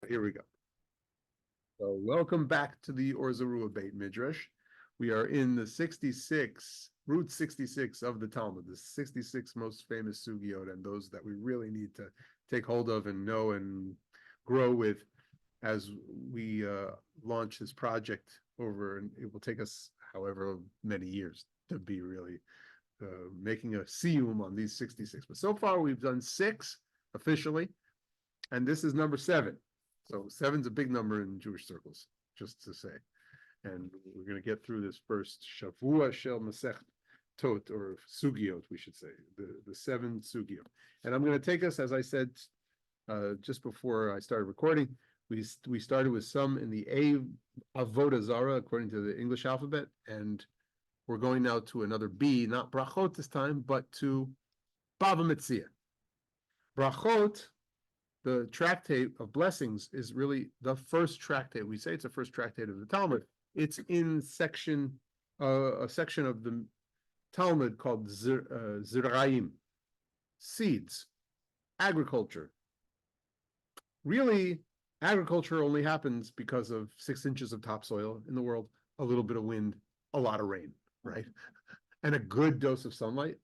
Here we go. So welcome back to the Or Zarua Beit Midrash. We are in the Route 66 of the Talmud, the 66 most famous Sugiyot, and those that we really need to take hold of and know and grow with as we launch this project over, and it will take us however many years to be really making a siyum on these 66. But so far we've done 6 officially, and this is number 7. So 7's a big number in Jewish circles, just to say. And we're going to get through this first Shavua Shel Masech Tot, or Sugiyot, we should say, the 7 Sugiyot. And I'm going to take us, as I said just before I started recording, we started with some in the A Avodah Zara, according to the English alphabet, and we're going now to another B, not Brachot this time, but to BavaMetzia. Brachot, the tractate of blessings, is really the first tractate. We say it's the first tractate of the Talmud. It's in a section of the Talmud called Ziraim, seeds, agriculture. Really, agriculture only happens because of 6 inches of topsoil in the world, a little bit of wind, a lot of rain, right? And a good dose of sunlight.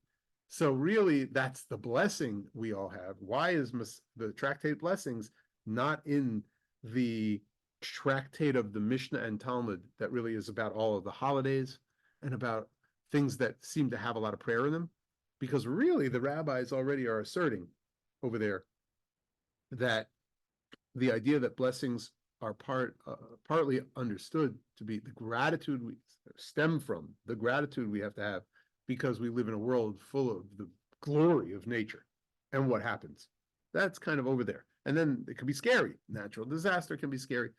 So really, that's the blessing we all have. Why is the tractate blessings not in the tractate of the Mishnah and Talmud that really is about all of the holidays and about things that seem to have a lot of prayer in them? Because really, the rabbis already are asserting over there that the idea that blessings are partly understood to be the gratitude we stem from, the gratitude we have to have because we live in a world full of the glory of nature and what happens. That's kind of over there. And then it can be scary. Natural disaster can be scary.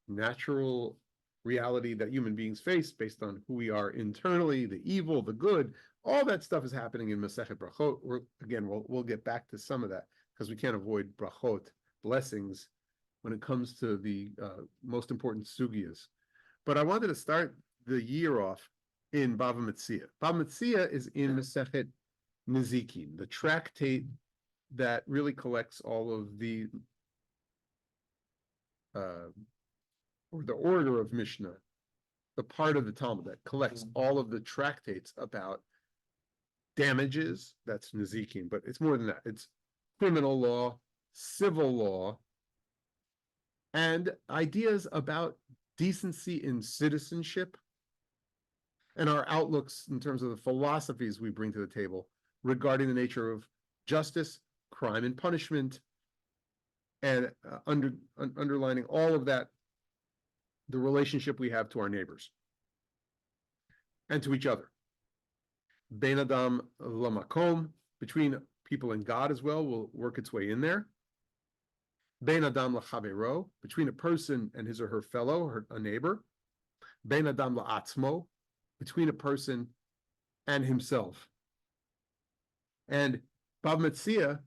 Natural reality that human beings face based on who we are internally, the evil, the good, all that stuff is happening in Masechet Brachot. We'll get back to some of that because we can't avoid Brachot, blessings, when it comes to the most important sugiyas. But I wanted to start the year off in BavaMetzia. BavaMetzia is in Masechet Nezikin, the tractate that really collects all of the or the order of Mishnah, the part of the Talmud that collects all of the tractates about damages. That's Nezikin, but it's more than that. It's criminal law, civil law, and ideas about decency in citizenship, and our outlooks in terms of the philosophies we bring to the table regarding the nature of justice, crime, and punishment, and underlining all of that, the relationship we have to our neighbors and to each other. Bein Adam Lamakom, between people and God as well, will work its way in there. Bein Adam Lachavero, between a person and his or her fellow, a neighbor. Bein Adam La'atzmo, between a person and himself. And BavaMetzia,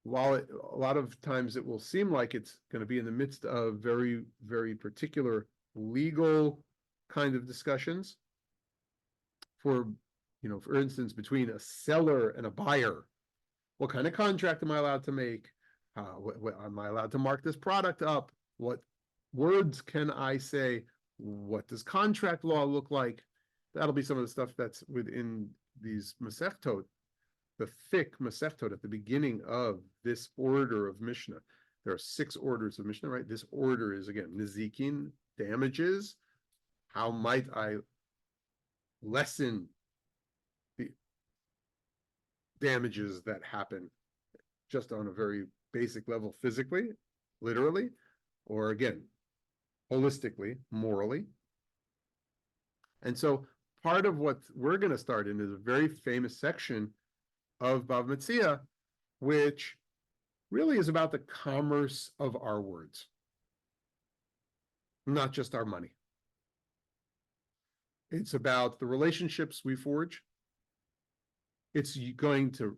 while a lot of times it will seem like it's going to be in the midst of very, very particular legal kind of discussions, for instance, between a seller and a buyer, what kind of contract am I allowed to make? Am I allowed to mark this product up? What words can I say? What does contract law look like? That'll be some of the stuff that's within these Masechtot, the thick Masechtot at the beginning of this order of Mishnah. There are 6 orders of Mishnah, right? This order is, again, Nezikin, damages. How might I lessen the damages that happen just on a very basic level, physically, literally, or again, holistically, morally. And so part of what we're going to start in is a very famous section of BavaMetzia, which really is about the commerce of our words, not just our money. It's about the relationships we forge. It's going to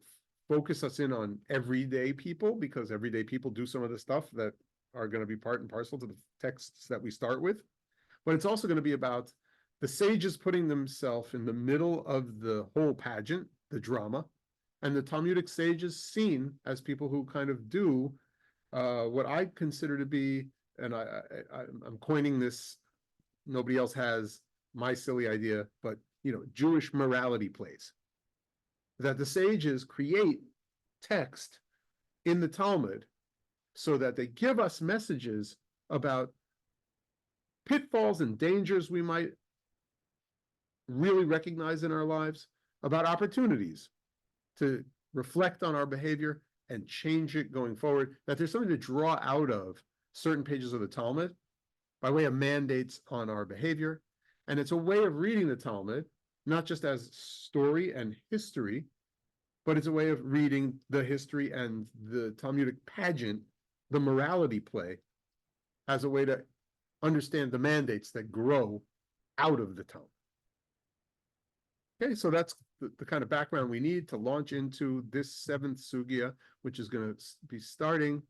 focus us in on everyday people, because everyday people do some of the stuff that are going to be part and parcel to the texts that we start with. But it's also going to be about the sages putting themselves in the middle of the whole pageant, the drama, and the Talmudic sages seen as people who kind of do what I consider to be, and I'm coining this, nobody else has my silly idea, but Jewish morality plays. That the sages create text in the Talmud so that they give us messages about pitfalls and dangers we might really recognize in our lives, about opportunities to reflect on our behavior and change it going forward, that there's something to draw out of certain pages of the Talmud by way of mandates on our behavior. And it's a way of reading the Talmud, not just as story and history, but it's a way of reading the history and the Talmudic pageant, the morality play, as a way to understand the mandates that grow out of the Talmud. Okay, so that's the kind of background we need to launch into this seventh Sugiya, which is going to be starting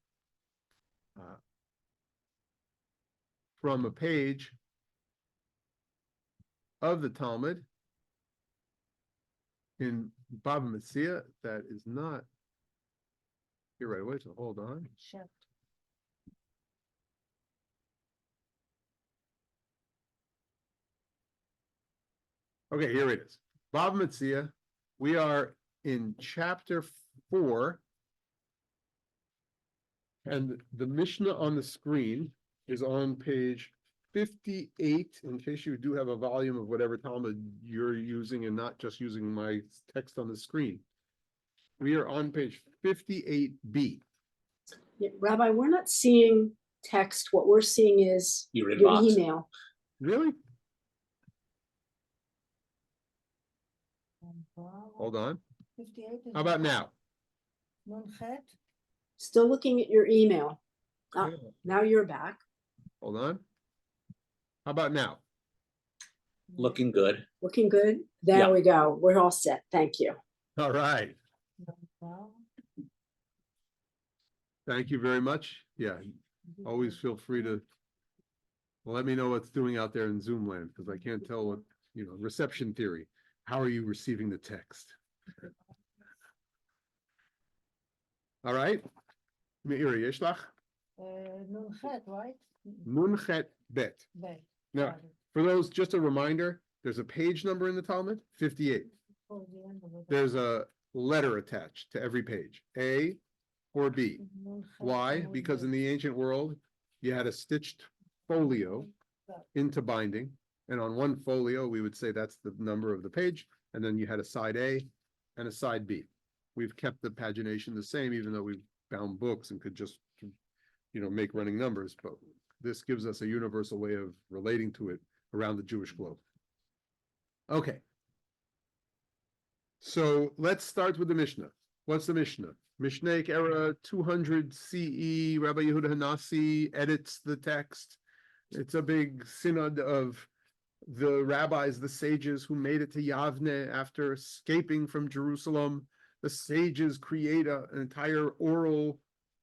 from a page of the Talmud in BavaMetzia that is not here right away, so hold on. Shift. Okay, here it is. BavaMetzia, we are in chapter 4, and the Mishnah on the screen is on page 58, in case you do have a volume of whatever Talmud you're using and not just using my text on the screen. We are on page 58b. Yeah, Rabbi, we're not seeing text. What we're seeing is Your your inbox. email. Really? Hold on. 58 How about now? Nunchet. Still looking at your email. Ah, Yeah. now you're back. Hold on. How about now? Looking good. Looking good. There Yeah. we go. We're all set. Thank you. All right. Wow. Thank you very much. Yeah, always feel free to let me know what's doing out there in Zoom land, because I can't tell what, reception theory. How are you receiving the text? All right. Meiri Yeshlach. Nunchet, right? Nunchet bet. Bet. Now, for those, just a reminder, there's a page number in the Talmud, 58. For the end of it. There's a letter attached to every page, A or B. Nunchet, Why? Talmud, Because in bet. the ancient world, you had a stitched folio into binding, and on one folio, we would say that's the number of the page, and then you had a side A and a side B. We've kept the pagination the same, even though we've bound books and could just, make running numbers, but this gives us a universal way of relating to it around the Jewish globe. Okay. So let's start with the Mishnah. What's the Mishnah? Mishnaic era 200 CE, Rabbi Yehuda Hanassi edits the text. It's a big synod of the rabbis, the sages who made it to Yavne after escaping from Jerusalem. The sages create an entire oral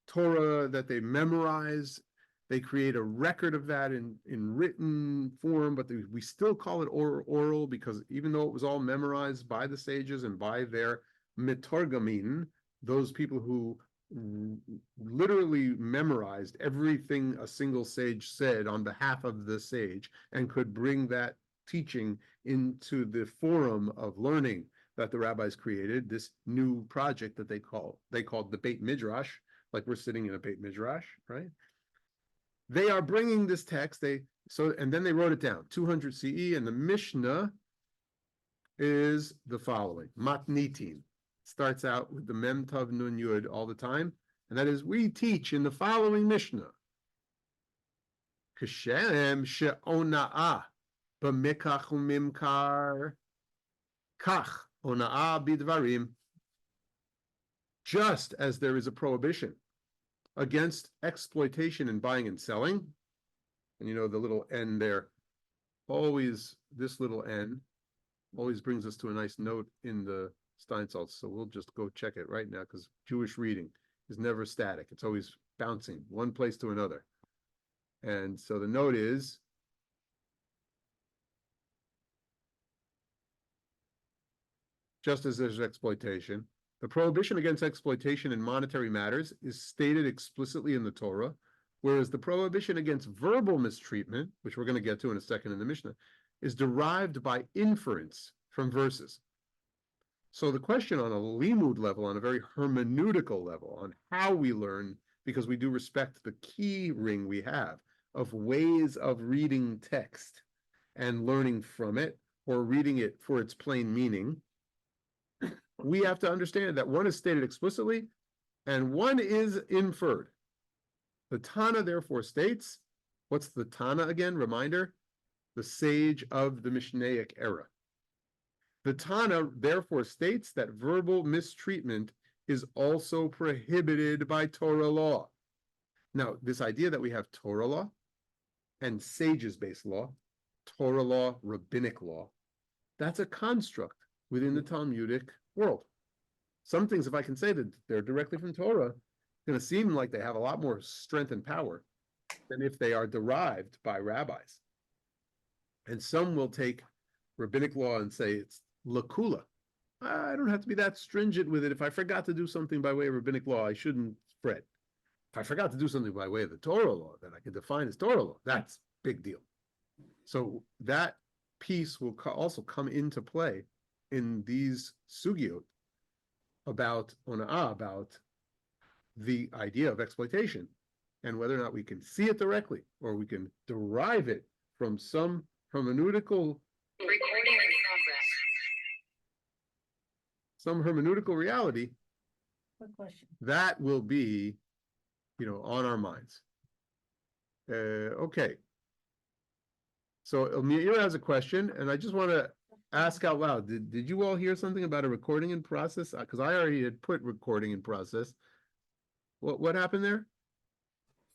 Torah that they memorize. They create a record of that in written form, but we still call it oral because even though it was all memorized by the sages and by their mitorgamin, those people who literally memorized everything a single sage said on behalf of the sage and could bring that teaching into the forum of learning that the rabbis created, this new project that they called the Beit Midrash, like we're sitting in a Beit Midrash, right? They are bringing this text, and then they wrote it down, 200 CE, and the Mishnah is the following. Matnitin starts out with the Mem Tav Nun Yud all the time, and that is, we teach in the following Mishnah. Kashem she'ona'ah b'mikach u'mimkar kach ona'ah bidvarim. Just as there is a prohibition against exploitation in buying and selling, and the little N there, always, this little N always brings us to a nice note in the Steinsaltz, so we'll just go check it right now, because Jewish reading is never static. It's always bouncing one place to another. And so the note is, just as there's exploitation, The prohibition against exploitation in monetary matters is stated explicitly in the Torah, whereas the prohibition against verbal mistreatment, which we're going to get to in a second in the Mishnah, is derived by inference from verses. So the question on a limud level, on a very hermeneutical level, on how we learn, because we do respect the key ring we have of ways of reading text and learning from it, or reading it for its plain meaning, we have to understand that one is stated explicitly and one is inferred. The Tana therefore states, what's the Tana again? Reminder, the sage of the Mishnaic era. The Tana therefore states that verbal mistreatment is also prohibited by Torah law. Now, this idea that we have Torah law and sages-based law, Torah law, rabbinic law, that's a construct within the Talmudic world. Some things, if I can say that they're directly from Torah, going to seem like they have a lot more strength and power than if they are derived by rabbis. And some will take rabbinic law and say it's lakula. I don't have to be that stringent with it. If I forgot to do something by way of rabbinic law, I shouldn't fret. If I forgot to do something by way of the Torah law that I can define as Torah law, that's big deal. So that piece will also come into play in these sugiyot about ona'ah, about the idea of exploitation, and whether or not we can see it directly or we can derive it from some hermeneutical reality. Good question. That will be, on our minds. Okay. So Elmira has a question, and I just want to ask out loud. Did you all hear something about a recording in process? Because I already had put recording in process. What happened there?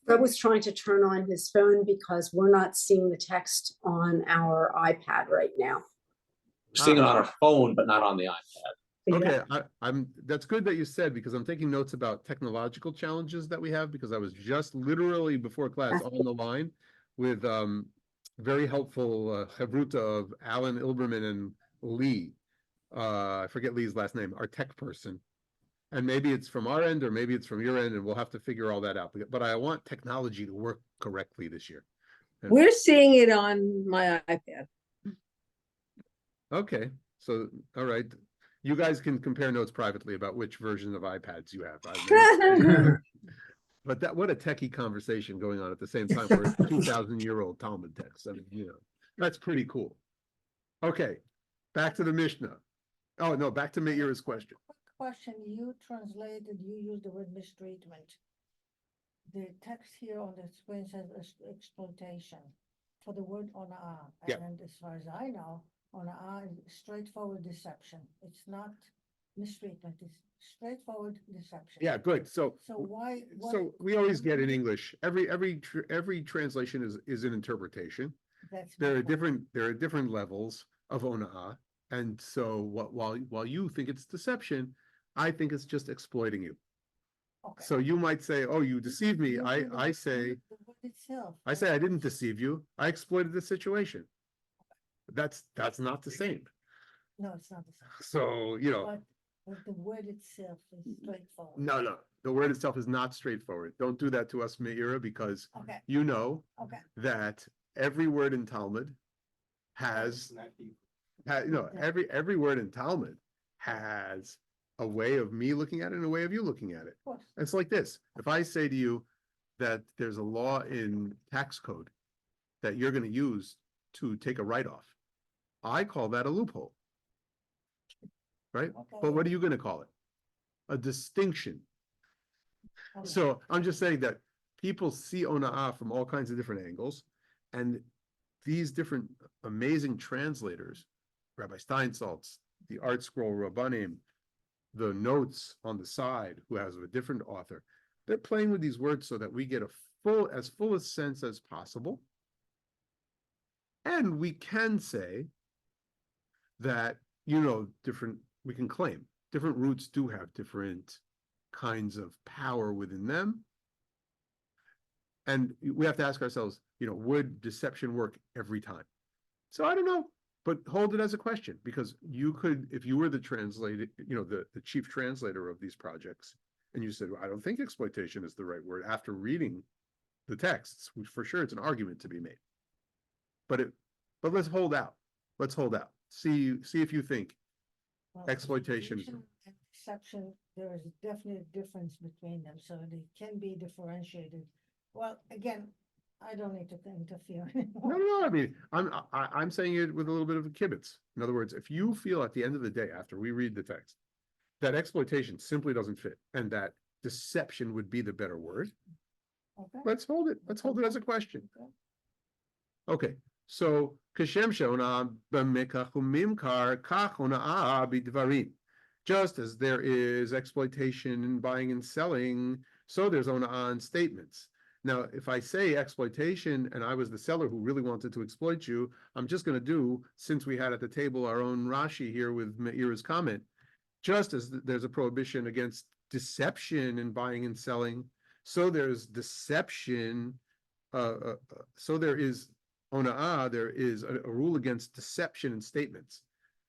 Fred was trying to turn on his phone because we're not seeing the text on our iPad right now. We're seeing it on our phone, but not on the iPad. Okay, that's good that you said, because I'm taking notes about technological challenges that we have, because I was just literally before class on the line with very helpful Chavruta of Alan Ilberman and Lee. I forget Lee's last name, our tech person. And maybe it's from our end or maybe it's from your end, and we'll have to figure all that out. But I want technology to work correctly this year. We're seeing it on my iPad. Okay, so all right. You guys can compare notes privately about which version of iPads you have. But what a techie conversation going on at the same time for a 2,000-year-old Talmud text. I mean, that's pretty cool. Okay, back to the Mishnah. Oh, no, back to Meir's question. Quick question, you used the word mistreatment. The text here on the screen says exploitation for the word ona'ah. Yeah. And as far as I know, ona'ah is straightforward deception. It's not mistreatment, it's straightforward deception. Yeah, good. So why? So we always get in English. Every translation is an interpretation. That's There my are point. different levels of ona'ah, and so while you think it's deception, I think it's just exploiting you. Okay. So you might say, "Oh, you deceived me." I say The word itself. I didn't deceive you. I exploited the situation. That's not the same. No, it's not the same. So But the word itself is straightforward. no, the word itself is not straightforward. Don't do that to us, Meira, because Okay, you know okay. that every word in Talmud has every word in Talmud has a way of me looking at it and a way of you looking at it. Of course. It's like this. If I say to you that there's a law in tax code that you're going to use to take a write-off, I call that a loophole. Right? Okay. But what are you going to call it? A distinction. Okay. So I'm just saying that people see ona'ah from all kinds of different angles, and these different amazing translators, Rabbi Steinsaltz, the Art Scroll Rabbanim, the notes on the side, who has a different author, they're playing with these words so that we get as full a sense as possible. And we can say that, we can claim different roots do have different kinds of power within them. And we have to ask ourselves, would deception work every time? So I don't know. But hold it as a question, because you could, if you were the translator, the chief translator of these projects, and you said, well, I don't think exploitation is the right word after reading the texts, which for sure it's an argument to be made. But let's hold out. Let's hold out. See if you think Well, exploitation. and deception, there is definitely a difference between them, so they can be differentiated. Well, again, I don't need to interfere anymore. No, I mean, I'm saying it with a little bit of a kibitz. In other words, if you feel at the end of the day, after we read the text, that exploitation simply doesn't fit, and that deception would be the better word, Okay. let's hold it. Let's hold it as a question. Okay, so kashem she'ona b'mekach u'mimkar kach hona'a b'dvarim. Just as there is exploitation in buying and selling, so there's ona'ah in statements. Now, if I say exploitation and I was the seller who really wanted to exploit you, I'm just going to do, since we had at the table our own Rashi here with Meira's comment, just as there's a prohibition against deception in buying and selling, so there's deception, so there is ona'ah, there is a rule against deception in statements.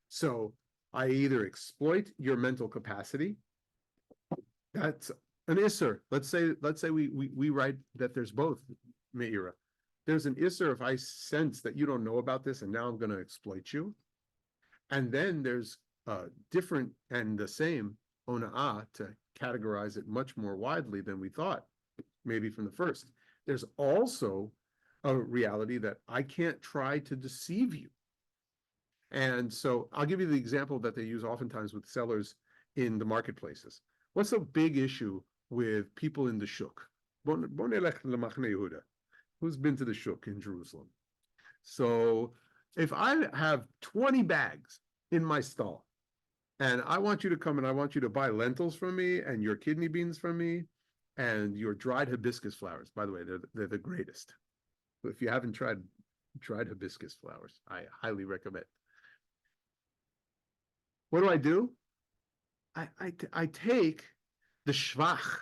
So I either exploit your mental capacity, that's an isser. Let's say we write that there's both, Meira. There's an isser if I sense that you don't know about this and now I'm going to exploit you. And then there's different and the same ona'ah to categorize it much more widely than we thought, maybe from the first. There's also a reality that I can't try to deceive you. And so I'll give you the example that they use oftentimes with sellers in the marketplaces. What's a big issue with people in the shuk? Who's been to the shuk in Jerusalem? So if I have 20 bags in my stall, and I want you to come and I want you to buy lentils from me and your kidney beans from me and your dried hibiscus flowers. By the way, they're the greatest. If you haven't tried dried hibiscus flowers, I highly recommend. What do? I take the shvach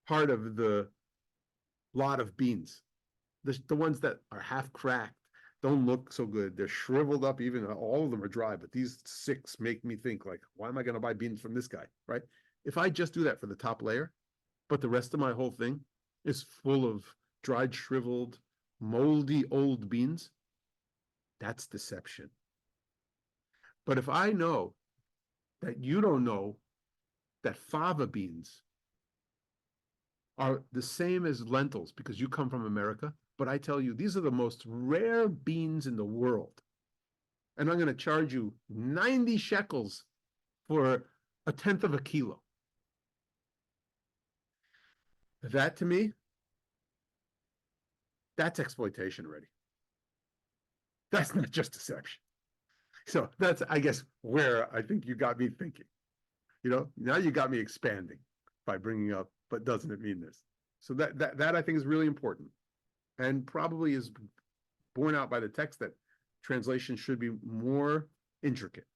part of the lot of beans, the ones that are half cracked, don't look so good. They're shriveled up, even all of them are dry, but these 6 make me think like, why am I going to buy beans from this guy, right? If I just do that for the top layer, but the rest of my whole thing is full of dried, shriveled, moldy old beans, that's deception. But if I know that you don't know that fava beans are the same as lentils because you come from America, but I tell you, these are the most rare beans in the world. And I'm going to charge you 90 shekels for 1/10 of a kilo. That to me, that's exploitation already. That's not just deception. So that's, I guess, where I think you got me thinking. Now you got me expanding by bringing up, but doesn't it mean this? So that I think is really important, and probably is borne out by the text that translation should be more intricate.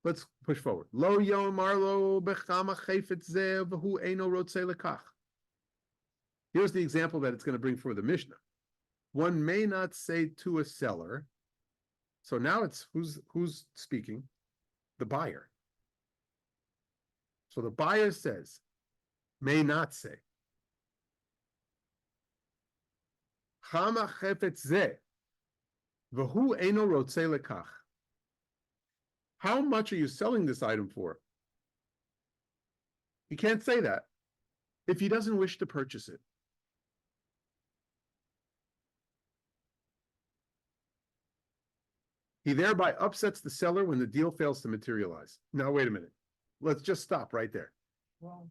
Let's push forward. Lo yomar lo bechama chayfetz zeh v'hu eino rotzeh lekach. Here's the example that it's going to bring for the Mishnah. One may not say to a seller. So now it's who's speaking? The buyer. So the buyer says, may not say. Chama chefetz zeh, v'hu eino rotzeh lekach. How much are you selling this item for? He can't say that if he doesn't wish to purchase it. He thereby upsets the seller when the deal fails to materialize. Now, wait a minute. Let's just stop right there. Wrong.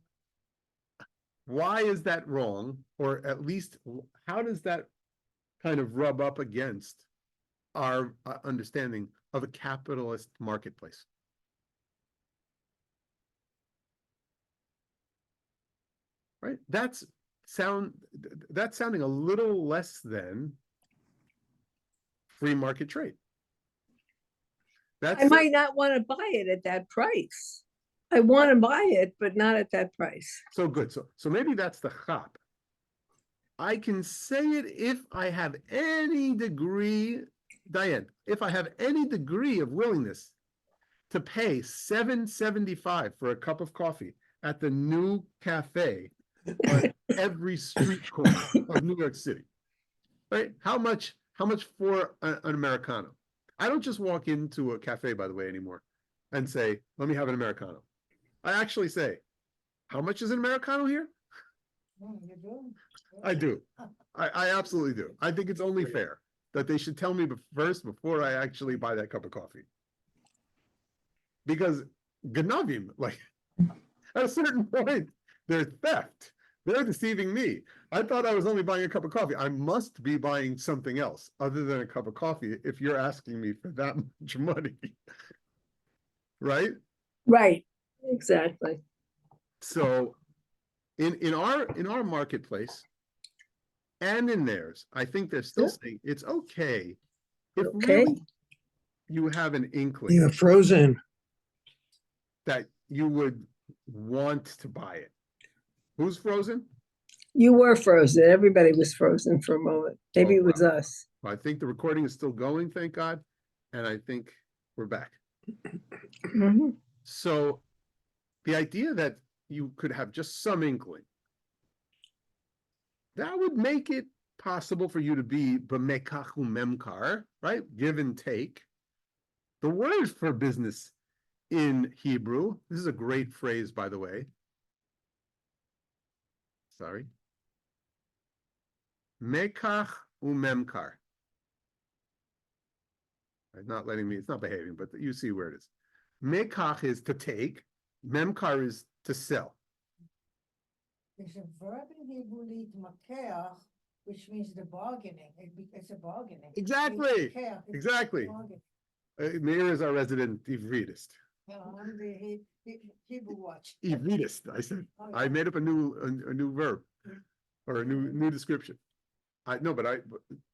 Why is that wrong? Or at least, how does that kind of rub up against our understanding of a capitalist marketplace? Right? That's sounding a little less than free market trade. I might not want to buy it at that price. I want to buy it, but not at that price. So good. So maybe that's the chap. I can say it if I have any degree Diane, if I have any degree of willingness to pay $7.75 for a cup of coffee at the new cafe on every street corner of New York City, right? How much for an Americano? I don't just walk into a cafe, by the way, anymore and say, let me have an Americano. I actually say, how much is an Americano here? You do? I do. I absolutely do. I think it's only fair that they should tell me first before I actually buy that cup of coffee. Because Ganavim, like, at a certain point, they're theft. They're deceiving me. I thought I was only buying a cup of coffee. I must be buying something else other than a cup of coffee if you're asking me for that much money. Right? Right, exactly. So in our marketplace and in theirs, I think they're still saying it's okay if Okay. really you have an inkling You're frozen. that you would want to buy it. Who's frozen? You were frozen. Everybody was frozen for a moment. Maybe Oh, it was wow. us. I think the recording is still going, thank God. And I think we're back. Mhm. So the idea that you could have just some inkling, that would make it possible for you to be b'mekachu memkar, right? Give and take. The word for business in Hebrew, this is a great phrase, by the way. Sorry. Mekach umemkar. It's not letting me, it's not behaving, but you see where it is. Mekach is to take, memkar is to sell. There's a verb in Hebrew, litmakeach, which means the bargaining. It's a bargaining. Exactly. Litmakeach, it's Exactly. bargaining. Meir is our resident Ivritist. I'm the Hebrew watch. Ivritist, I said. Oh, I yeah. made up a new verb or a new description.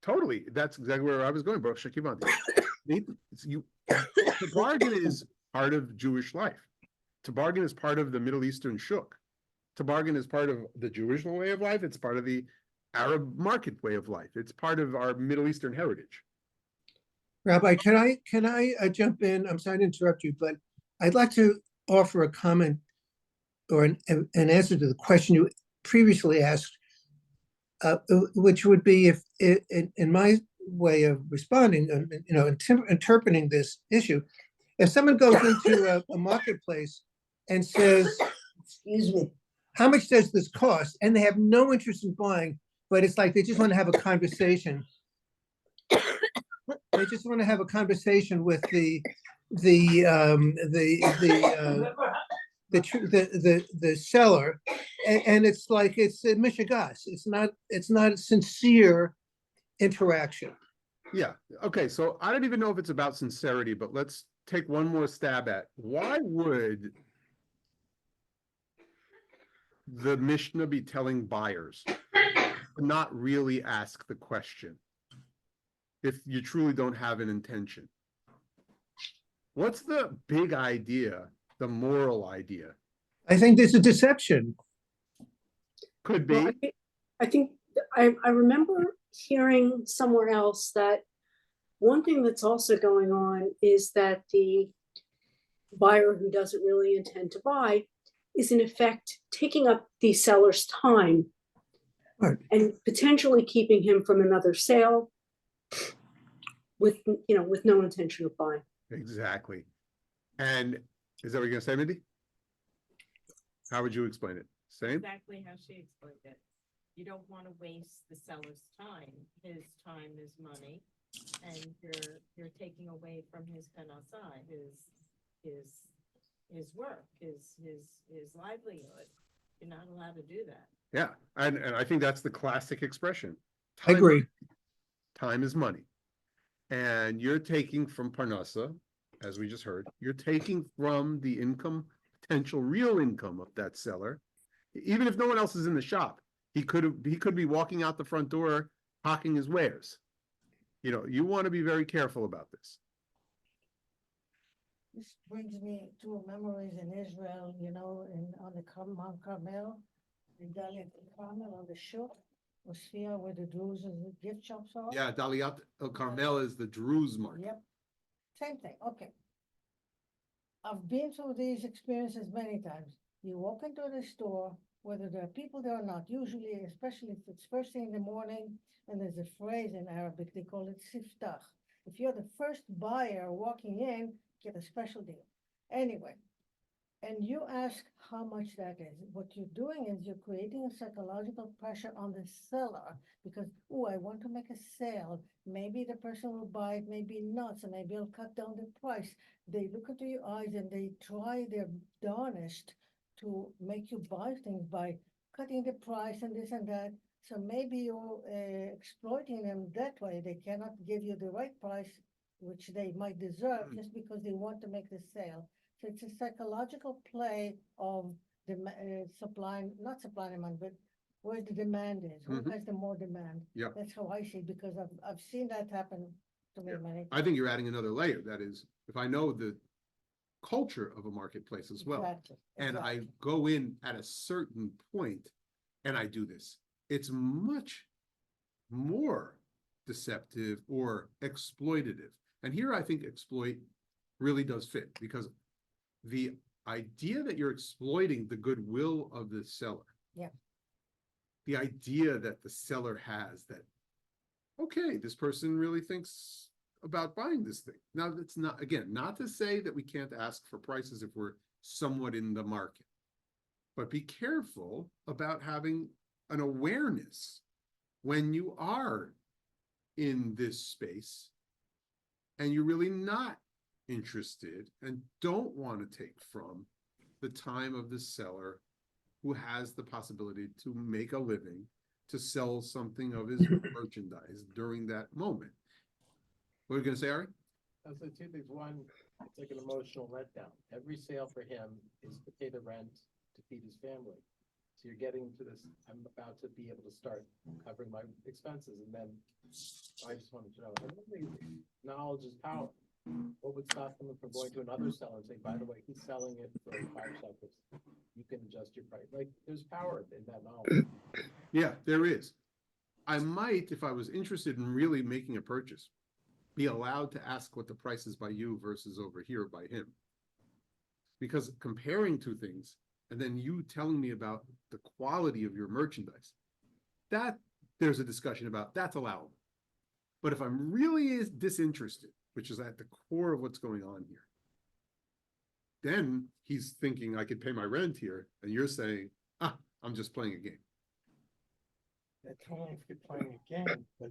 Totally, that's exactly where I was going, bro. Shakivanti. The bargain is part of Jewish life. To bargain is part of the Middle Eastern shuk. To bargain is part of the Jewish way of life. It's part of the Arab market way of life. It's part of our Middle Eastern heritage. Rabbi, can I jump in? I'm sorry to interrupt you, but I'd like to offer a comment or an answer to the question you previously asked, which would be if in my way of responding, interpreting this issue, if someone goes into a marketplace and says, excuse me, how much does this cost? And they have no interest in buying, but it's like they just want to have a conversation. They just want to have a conversation with the seller, and it's like it's a mishigas. It's not a sincere interaction. Yeah. Okay. So I don't even know if it's about sincerity, but let's take one more stab at why would the Mishnah be telling buyers to not really ask the question if you truly don't have an intention? What's the big idea, the moral idea? I think there's a deception. Could be. Well, I think I remember hearing somewhere else that one thing that's also going on is that the buyer who doesn't really intend to buy is in effect taking up the seller's time, Right. and potentially keeping him from another sale with no intention of buying. Exactly. And is that what you're going to say, Mindy? How would you explain it? Same? Exactly how she explained it. You don't want to waste the seller's time. His time is money, and you're taking away from his panasah, his work, his livelihood. You're not allowed to do that. Yeah. And I think that's the classic expression. I agree. Time is money. And you're taking from Parnasa, as we just heard, you're taking from the income, potential real income of that seller. Even if no one else is in the shop, he could be walking out the front door hawking his wares. You want to be very careful about this. This brings me to memories in Israel, on the Mount Carmel, the Dalit Carmel on the shuk. or Sphere where the Druze and the gift shops are? Yeah, Daliat El Carmel is the Druze market. Yep, same thing, okay. I've been through these experiences many times. You walk into the store, whether there are people there or not, usually, especially if it's first thing in the morning, and there's a phrase in Arabic, they call it siftach. If you're the first buyer walking in, get a special deal. Anyway, and you ask how much that is. What you're doing is you're creating a psychological pressure on the seller because, oh, I want to make a sale. Maybe the person will buy it, maybe not. So maybe I'll cut down the price. They look into your eyes and they try their darnest to make you buy things by cutting the price and this and that. So maybe you're exploiting them that way. They cannot give you the right price, which they might deserve just because they want to make the sale. So it's a psychological play of the not supply and demand, but where the demand is, who Mhm. has the more demand. Yep. That's how I see it, because I've seen that happen to me Yeah. many times. I think you're adding another layer. That is, if I know the culture of a marketplace as well, Exactly, and I exactly. go in at a certain point and I do this, it's much more deceptive or exploitative. And here I think exploit really does fit, because the idea that you're exploiting the goodwill of the seller. Yeah. The idea that the seller has that, okay, this person really thinks about buying this thing. Now, that's not, again, not to say that we can't ask for prices if we're somewhat in the market, but be careful about having an awareness when you are in this space and you're really not interested and don't want to take from the time of the seller who has the possibility to make a living, to sell something of his merchandise during that moment. What are you going to say, Ari? I'll say two things. One, it's like an emotional letdown. Every sale for him is to pay the rent, to feed his family. So you're getting to this, I'm about to be able to start covering my expenses. And then I just wanted to know, I don't think knowledge is power. What would stop them from going to another seller and saying, by the way, he's selling it for 5 shekels. You can adjust your price. Like, there's power in that knowledge. Yeah, there is. I might, if I was interested in really making a purchase, be allowed to ask what the price is by you versus over here by him. Because comparing two things, and then you telling me about the quality of your merchandise, that there's a discussion about, that's allowable. But if I'm really disinterested, which is at the core of what's going on here, then he's thinking I could pay my rent here, and you're saying, I'm just playing a game. That's only if you're playing a game, but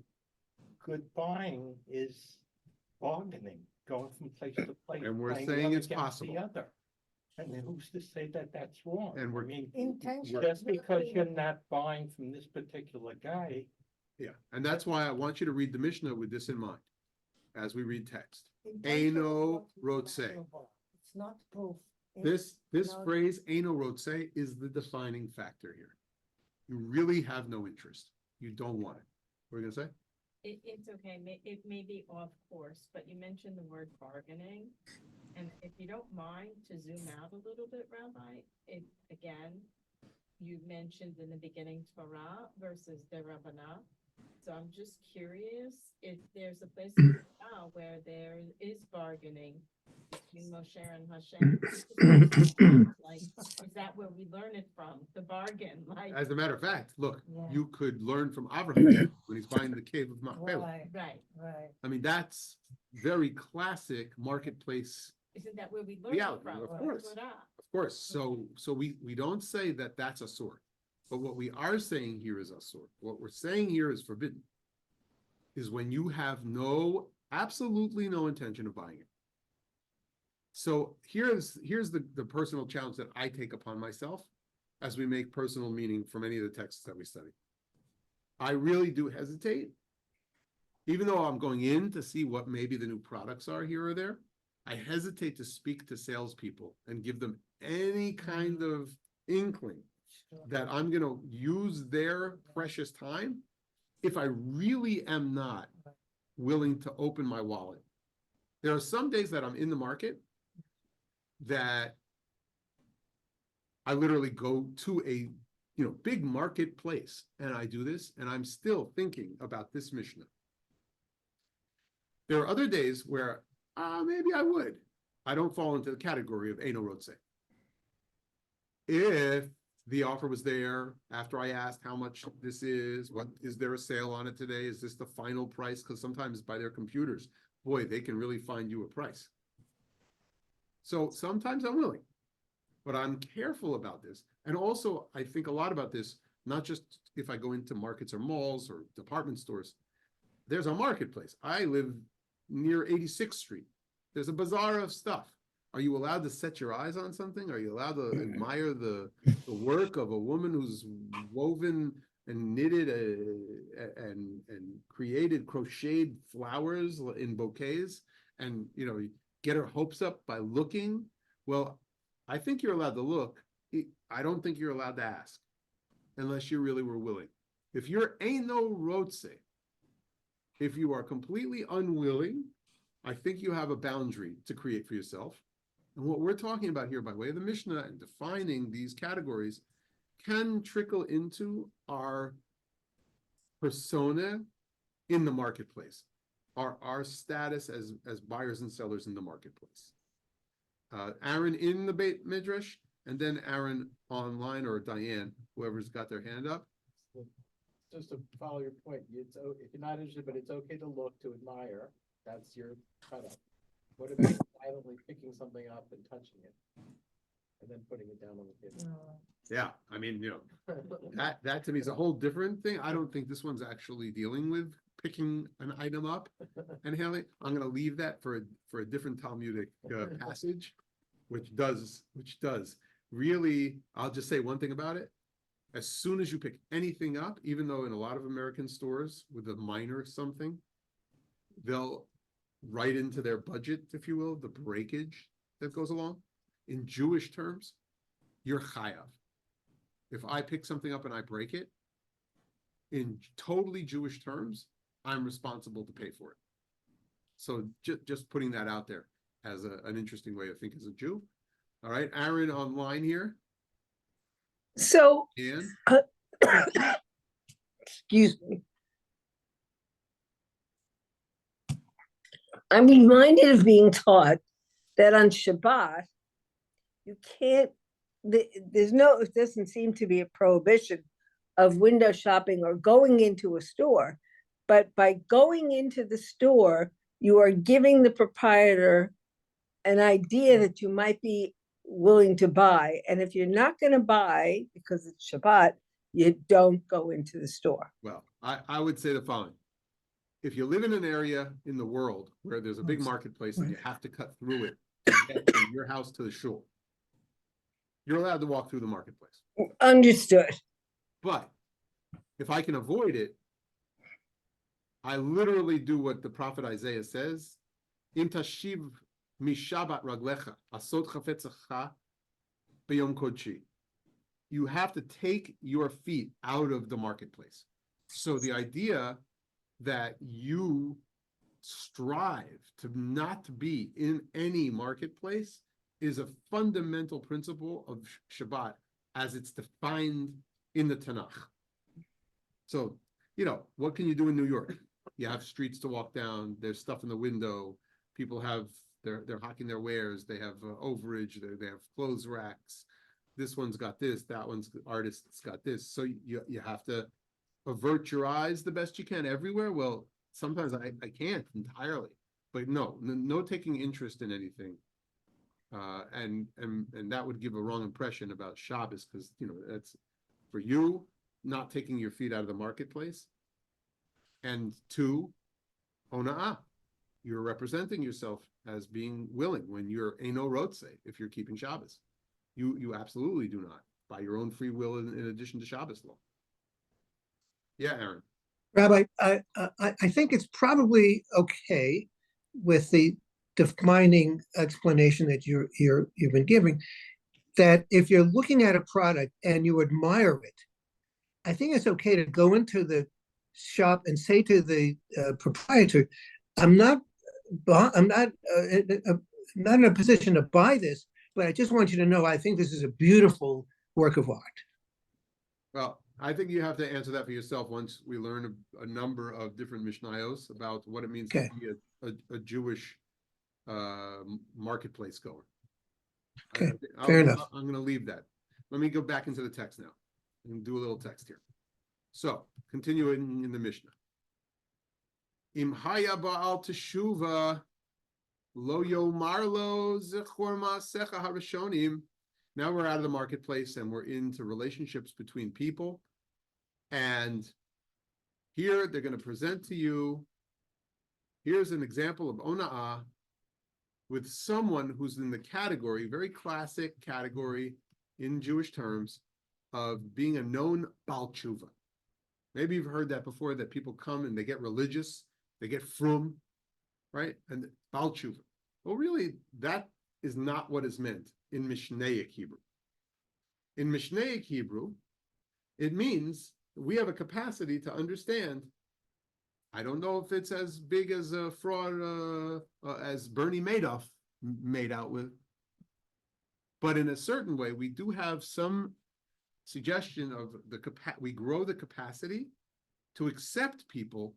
good buying is bargaining, going from place to place. And we're playing saying one it's against possible. The other. And then who's to say that that's wrong? And we're- I mean, Intention. just because you're not buying from this particular guy, Yeah, and that's why I want you to read the Mishnah with this in mind, as we read text. Intention is Eino what is rotse. valuable. It's not proof. It's This not- phrase, Eino rotse, is the defining factor here. You really have no interest. You don't want it. What are you gonna say? It's okay, it may be off course, but you mentioned the word bargaining. And if you don't mind to zoom out a little bit, Rabbi, again, you mentioned in the beginning Torah versus the Rabbanah. So I'm just curious if there's a place in Torah where there is bargaining between Moshe and Hashem. Like, is that where we learn it from? The bargain, like. As a matter of fact, look, Yeah. you could learn from Abraham when he's buying the cave of Machpelah. Right, Right, right. I mean, that's very classic marketplace. isn't that where we learn Yeah, it from? of The course. Torah? Of course, so we don't say that that's a sword, but what we are saying here is a sword. What we're saying here is forbidden, is when you have absolutely no intention of buying it. So here's the personal challenge that I take upon myself as we make personal meaning from any of the texts that we study. I really do hesitate, even though I'm going in to see what maybe the new products are here or there. I hesitate to speak to salespeople and give them any kind of inkling that I'm going to use their precious time if I really am not willing to open my wallet. There are some days that I'm in the market that I literally go to a big marketplace, and I do this, and I'm still thinking about this Mishnah. There are other days where maybe I would. I don't fall into the category of Eino Rotze. If the offer was there after I asked how much this is, what is there a sale on it today? Is this the final price? Because sometimes by their computers, boy, they can really find you a price. So sometimes I'm willing, but I'm careful about this. And also, I think a lot about this, not just if I go into markets or malls or department stores. There's a marketplace. I live near 86th Street. There's a bazaar of stuff. Are you allowed to set your eyes on something? Are you allowed to admire the work of a woman who's woven and knitted and created crocheted flowers in bouquets, and get her hopes up by looking? Well, I think you're allowed to look. I don't think you're allowed to ask, unless you really were willing. If you're Eino Rotze, if you are completely unwilling, I think you have a boundary to create for yourself. And what we're talking about here by way of the Mishnah and defining these categories can trickle into our persona in the marketplace, our status as buyers and sellers in the marketplace. Aaron in the Beit Midrash, and then Aaron online, or Diane, whoever's got their hand up. Just to follow your point, if you're not interested, but it's okay to look, to admire, that's your cutoff. What about violently picking something up and touching it, and then putting it down on the table? Yeah, I mean, that to me is a whole different thing. I don't think this one's actually dealing with picking an item up and handling. I'm going to leave that for a different Talmudic passage, which does really. I'll just say one thing about it. As soon as you pick anything up, even though in a lot of American stores with a minor something, they'll write into their budget, if you will, the breakage that goes along. In Jewish terms, you're chayav. If I pick something up and I break it, in totally Jewish terms, I'm responsible to pay for it. So just putting that out there as an interesting way to think as a Jew. All right, Aaron online here. So, And excuse me. I'm reminded of being taught that on Shabbat, you can't, it doesn't seem to be a prohibition of window shopping or going into a store. But by going into the store, you are giving the proprietor an idea that you might be willing to buy. And if you're not going to buy because it's Shabbat, you don't go into the store. well, I would say the following. If you live in an area in the world where there's a big marketplace and you have to cut through it to get from your house to the shul, you're allowed to walk through the marketplace. Understood. But if I can avoid it, I literally do what the prophet Isaiah says, Im tashiv mishabat raglecha, asot chafetzacha b'yom kodshi. You have to take your feet out of the marketplace. So the idea that you strive to not be in any marketplace is a fundamental principle of Shabbat as it's defined in the Tanakh. So, what can you do in New York? You have streets to walk down. There's stuff in the window. People they're hawking their wares. They have overage. They have clothes racks. This one's got this. That one's artist's got this. So you have to avert your eyes the best you can everywhere. Well, sometimes I can't entirely, but no taking interest in anything. And that would give a wrong impression about Shabbos, because that's for you not taking your feet out of the marketplace. And two, hona'ah, you're representing yourself as being willing when you're Eino Rotze, if you're keeping Shabbos. You absolutely do not, by your own free will, in addition to Shabbos law. Yeah, Aaron. Rabbi, I think it's probably okay with the defining explanation that you've been giving, that if you're looking at a product and you admire it, I think it's okay to go into the shop and say to the proprietor, I'm not in a position to buy this, but I just want you to know I think this is a beautiful work of art. Well, I think you have to answer that for yourself once we learn a number of different Mishnayos about what it means Okay. to be a Jewish marketplace goer. Okay, fair enough. I'm going to leave that. Let me go back into the text now and do a little text here. So, continuing in the Mishnah. Im haya ba'al teshuva lo yomar lo zechor ma'asecha harashonim. Now we're out of the marketplace and we're into relationships between people. And here they're going to present to you, here's an example of ona'ah with someone who's in the category, very classic category in Jewish terms, of being a known Baal Tshuva. Maybe you've heard that before, that people come and they get religious, they get frum, right? And Baal Tshuva. Well, really, that is not what is meant in Mishnaic Hebrew. In Mishnaic Hebrew, it means we have a capacity to understand. I don't know if it's as big as a fraud as Bernie Madoff made out with, but in a certain way, we do have some suggestion of we grow the capacity to accept people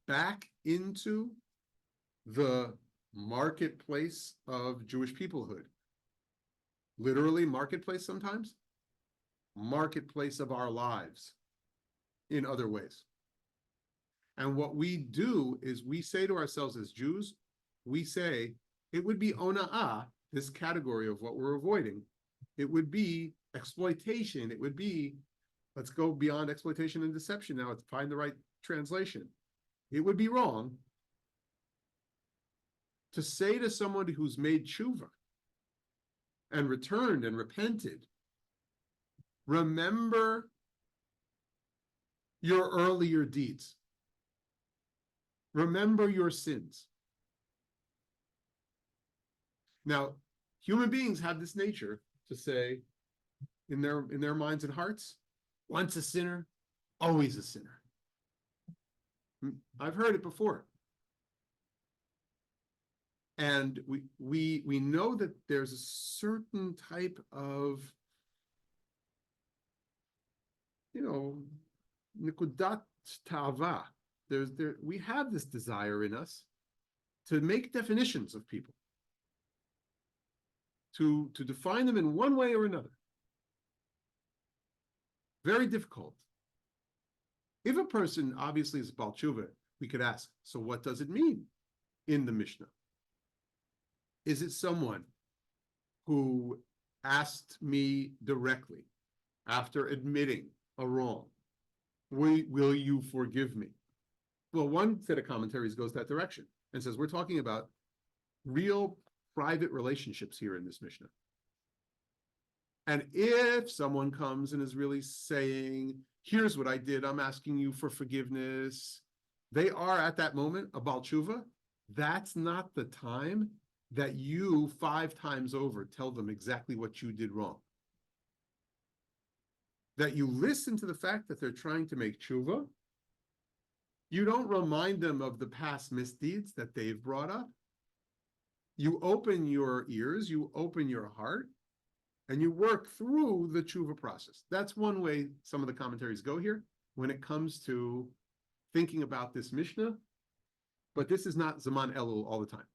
back into the marketplace of Jewish peoplehood. Literally marketplace sometimes, marketplace of our lives in other ways. And what we do is we say to ourselves as Jews, we say it would be ona'ah, this category of what we're avoiding. It would be exploitation. It would be, let's go beyond exploitation and deception now, let's find the right translation. It would be wrong to say to someone who's made tshuva and returned and repented, remember your earlier deeds. Remember your sins. Now, human beings have this nature to say in their minds and hearts, once a sinner, always a sinner. I've heard it before. And we know that there's a certain type of, nikudat ta'ava. We have this desire in us to make definitions of people, to define them in one way or another. Very difficult. If a person obviously is Baal Tshuva, we could ask, so what does it mean in the Mishnah? Is it someone who asked me directly after admitting a wrong, will you forgive me? Well, one set of commentaries goes that direction and says we're talking about real private relationships here in this Mishnah. And if someone comes and is really saying, here's what I did, I'm asking you for forgiveness, they are at that moment a Baal Tshuva. That's not the time that you 5 times over tell them exactly what you did wrong. That you listen to the fact that they're trying to make tshuva. You don't remind them of the past misdeeds that they've brought up. You open your ears, you open your heart, and you work through the tshuva process. That's one way some of the commentaries go here when it comes to thinking about this Mishnah. But this is not Zaman Elul all the time.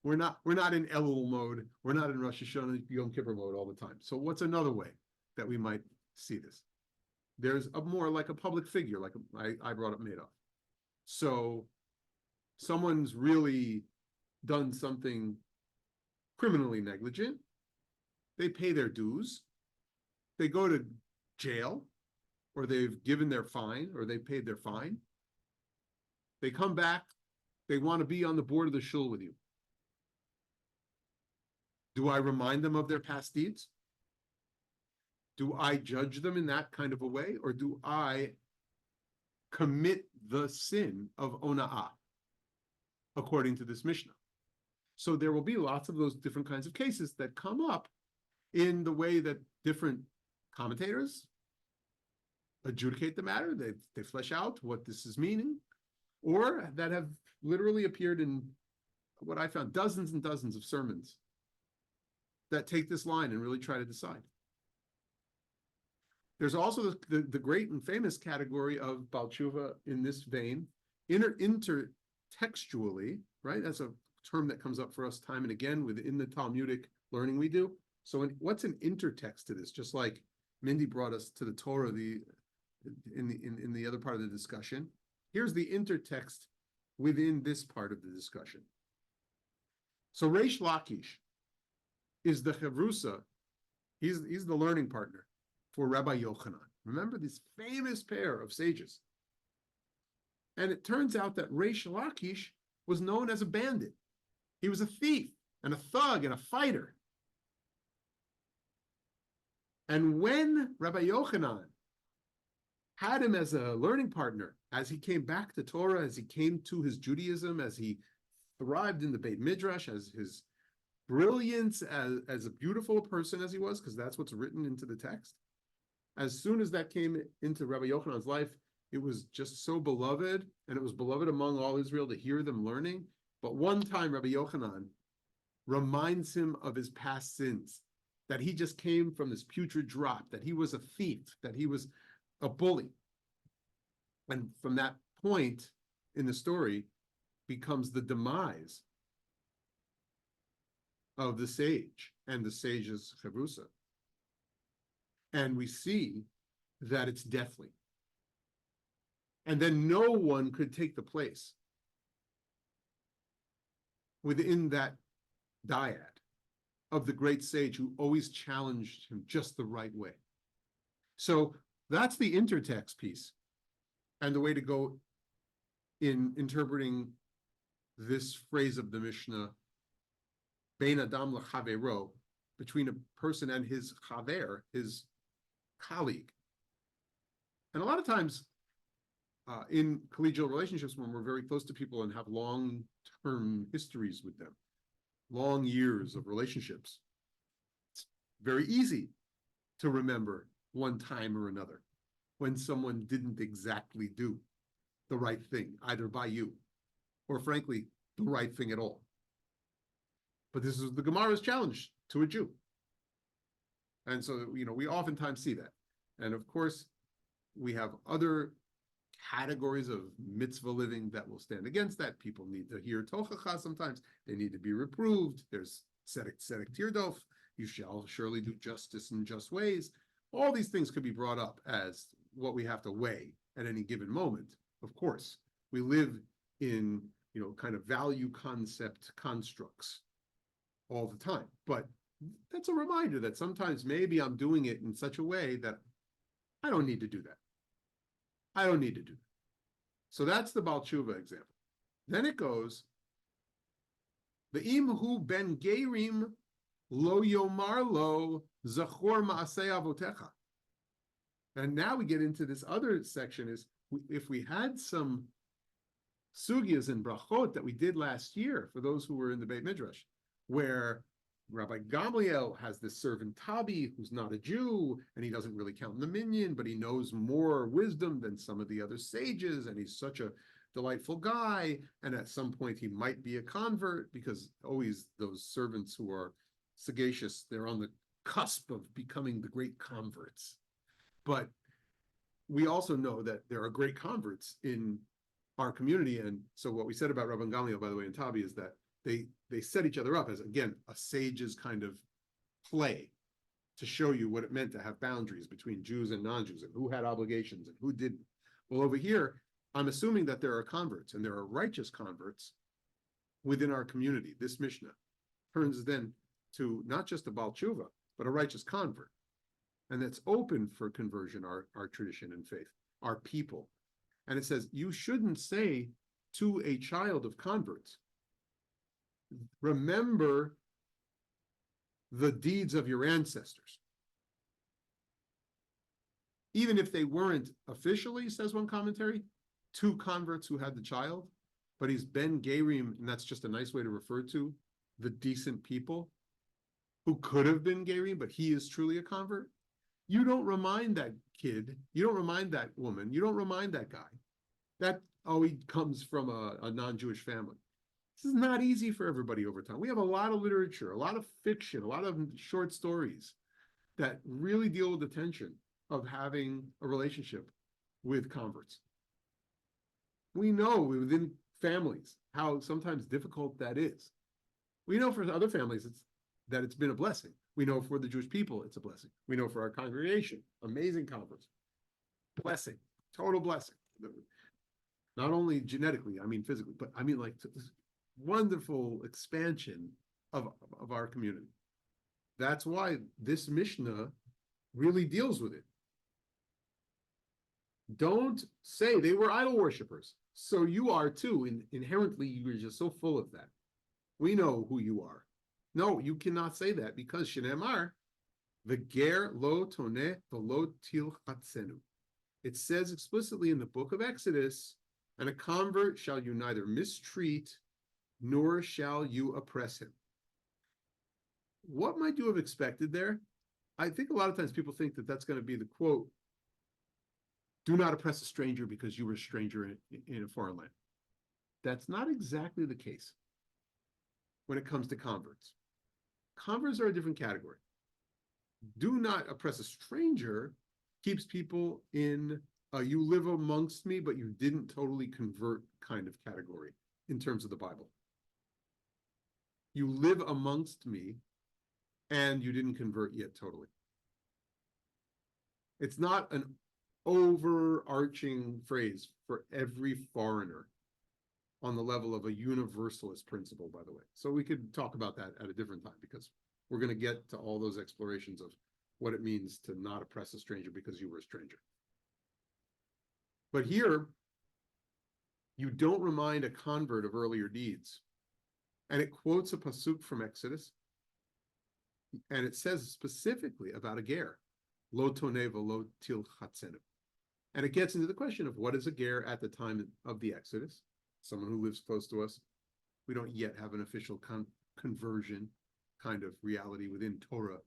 We're not in Elul mode. We're not in Rosh Hashanah Yom Kippur mode all the time. So what's another way that we might see this? There's a more like a public figure, like I brought up Madoff. So someone's really done something criminally negligent. They pay their dues. They go to jail, or they've given their fine, or they paid their fine. They come back. They want to be on the board of the shul with you. Do I remind them of their past deeds? Do I judge them in that kind of a way? Or do I commit the sin of ona'ah, according to this Mishnah? So there will be lots of those different kinds of cases that come up in the way that different commentators adjudicate the matter. They flesh out what this is meaning, or that have literally appeared in what I found dozens and dozens of sermons that take this line and really try to decide. There's also the great and famous category of Baal Tshuva in this vein, intertextually, right? That's a term that comes up for us time and again within the Talmudic learning we do. So what's an intertext to this? Just like Mindy brought us to the Torah in the other part of the discussion. Here's the intertext within this part of the discussion. So Reish Lakish is the Chavrusa, he's the learning partner for Rabbi Yochanan. Remember this famous pair of sages. And it turns out that Reish Lakish was known as a bandit. He was a thief and a thug and a fighter. And when Rabbi Yochanan had him as a learning partner, as he came back to Torah, as he came to his Judaism, as he thrived in the Beit Midrash, as his brilliance, as a beautiful person as he was, because that's what's written into the text. As soon as that came into Rabbi Yochanan's life, it was just so beloved, and it was beloved among all Israel to hear them learning. But one time Rabbi Yochanan reminds him of his past sins, that he just came from this putrid drop, that he was a thief, that he was a bully. And from that point in the story becomes the demise of the sage and the sage's chavrusa. And we see that it's deathly. And then no one could take the place within that dyad of the great sage who always challenged him just the right way. So that's the intertext piece and the way to go in interpreting this phrase of the Mishnah, Bein Adam L'Chavero, between a person and his chaver, his colleague. And a lot of times in collegial relationships, when we're very close to people and have long-term histories with them, long years of relationships, it's very easy to remember one time or another when someone didn't exactly do the right thing, either by you or frankly, the right thing at all. But this is the Gemara's challenge to a Jew. And so, we oftentimes see that. And of course, we have other categories of mitzvah living that will stand against that. People need to hear tochacha sometimes. They need to be reproved. There's tzedek tirdof. You shall surely do justice in just ways. All these things could be brought up as what we have to weigh at any given moment. Of course, we live in, kind of value concept constructs all the time. But that's a reminder that sometimes maybe I'm doing it in such a way that I don't need to do that. I don't need to do that. So that's the Baal Tshuva example. Then it goes, the imhu ben gerim lo yomar lo zachor ma'aseh avotecha. And now we get into this other section is, if we had some sugiyas and brachot that we did last year, for those who were in the Beit Midrash, where Rabbi Gamliel has this servant Tabi who's not a Jew, and he doesn't really count in the minyan, but he knows more wisdom than some of the other sages, and he's such a delightful guy, and at some point he might be a convert, because always those servants who are sagacious, they're on the cusp of becoming the great converts. But we also know that there are great converts in our community, and so what we said about Rabbi Gamliel, by the way, and Tabi, is that they set each other up as, again, a sage's kind of play to show you what it meant to have boundaries between Jews and non-Jews, and who had obligations and who didn't. Well, over here, I'm assuming that there are converts, and there are righteous converts within our community. This Mishnah turns then to not just a Baal Tshuva, but a righteous convert. And that's open for conversion, our tradition and faith, our people. And it says, you shouldn't say to a child of converts, remember the deeds of your ancestors. Even if they weren't officially, says one commentary, two converts who had the child, but he's ben gerim, and that's just a nice way to refer to the decent people who could have been gerim, but he is truly a convert. You don't remind that kid, you don't remind that woman, you don't remind that guy that, he comes from a non-Jewish family. This is not easy for everybody over time. We have a lot of literature, a lot of fiction, a lot of short stories that really deal with the tension of having a relationship with converts. We know within families how sometimes difficult that is. We know for other families that it's been a blessing. We know for the Jewish people it's a blessing. We know for our congregation, amazing converts. Blessing, total blessing. Not only genetically, I mean physically, but I mean like this wonderful expansion of our community. That's why this Mishnah really deals with it. Don't say they were idol worshippers. So you are too. Inherently, you're just so full of that. We know who you are. No, you cannot say that because Shenemar, V'ger lo toneh v'lo tilchatzenu. It says explicitly in the book of Exodus, and a convert shall you neither mistreat nor shall you oppress him. What might you have expected there? I think a lot of times people think that that's going to be the quote, do not oppress a stranger because you were a stranger in a foreign land. That's not exactly the case when it comes to converts. Converts are a different category. Do not oppress a stranger keeps people in you live amongst me, but you didn't totally convert kind of category in terms of the Bible. You live amongst me and you didn't convert yet totally. It's not an overarching phrase for every foreigner on the level of a universalist principle, by the way. So we could talk about that at a different time because we're going to get to all those explorations of what it means to not oppress a stranger because you were a stranger. But here, you don't remind a convert of earlier deeds. And it quotes a pasuk from Exodus, and it says specifically about a ger, lo toneh v'lo tilchatzenu. And it gets into the question of what is a ger at the time of the Exodus, someone who lives close to us. We don't yet have an official conversion kind of reality within Torah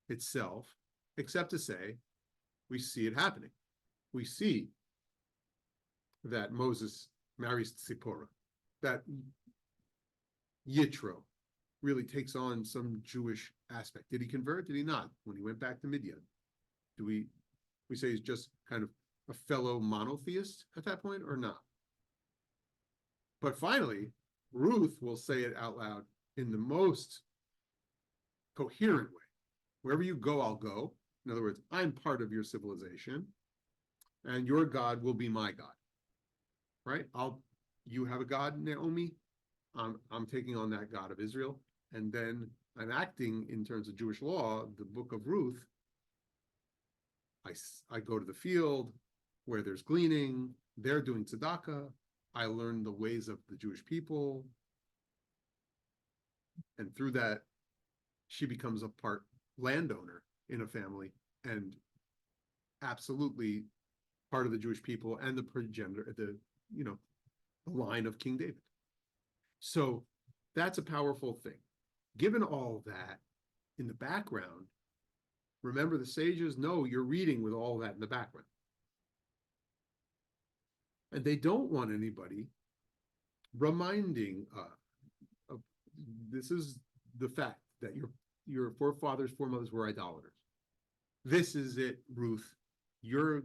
itself, except to say, we see it happening. We see that Moses marries Tzipporah, that Yitro really takes on some Jewish aspect. Did he convert? Did he not? When he went back to Midian, do we say he's just kind of a fellow monotheist at that point or not? But finally, Ruth will say it out loud in the most coherent way. Wherever you go, I'll go. In other words, I'm part of your civilization, and your God will be my God. Right? You have a God, Naomi. I'm taking on that God of Israel. And then I'm acting in terms of Jewish law, the book of Ruth. I go to the field where there's gleaning. They're doing tzedakah. I learn the ways of the Jewish people. And through that, she becomes a part landowner in a family and absolutely part of the Jewish people and the progenitor, the line of King David. So that's a powerful thing. Given all that in the background, remember the sages know you're reading with all that in the background. And they don't want anybody reminding this is the fact that your forefathers, foremothers were idolaters. This is it, Ruth. Your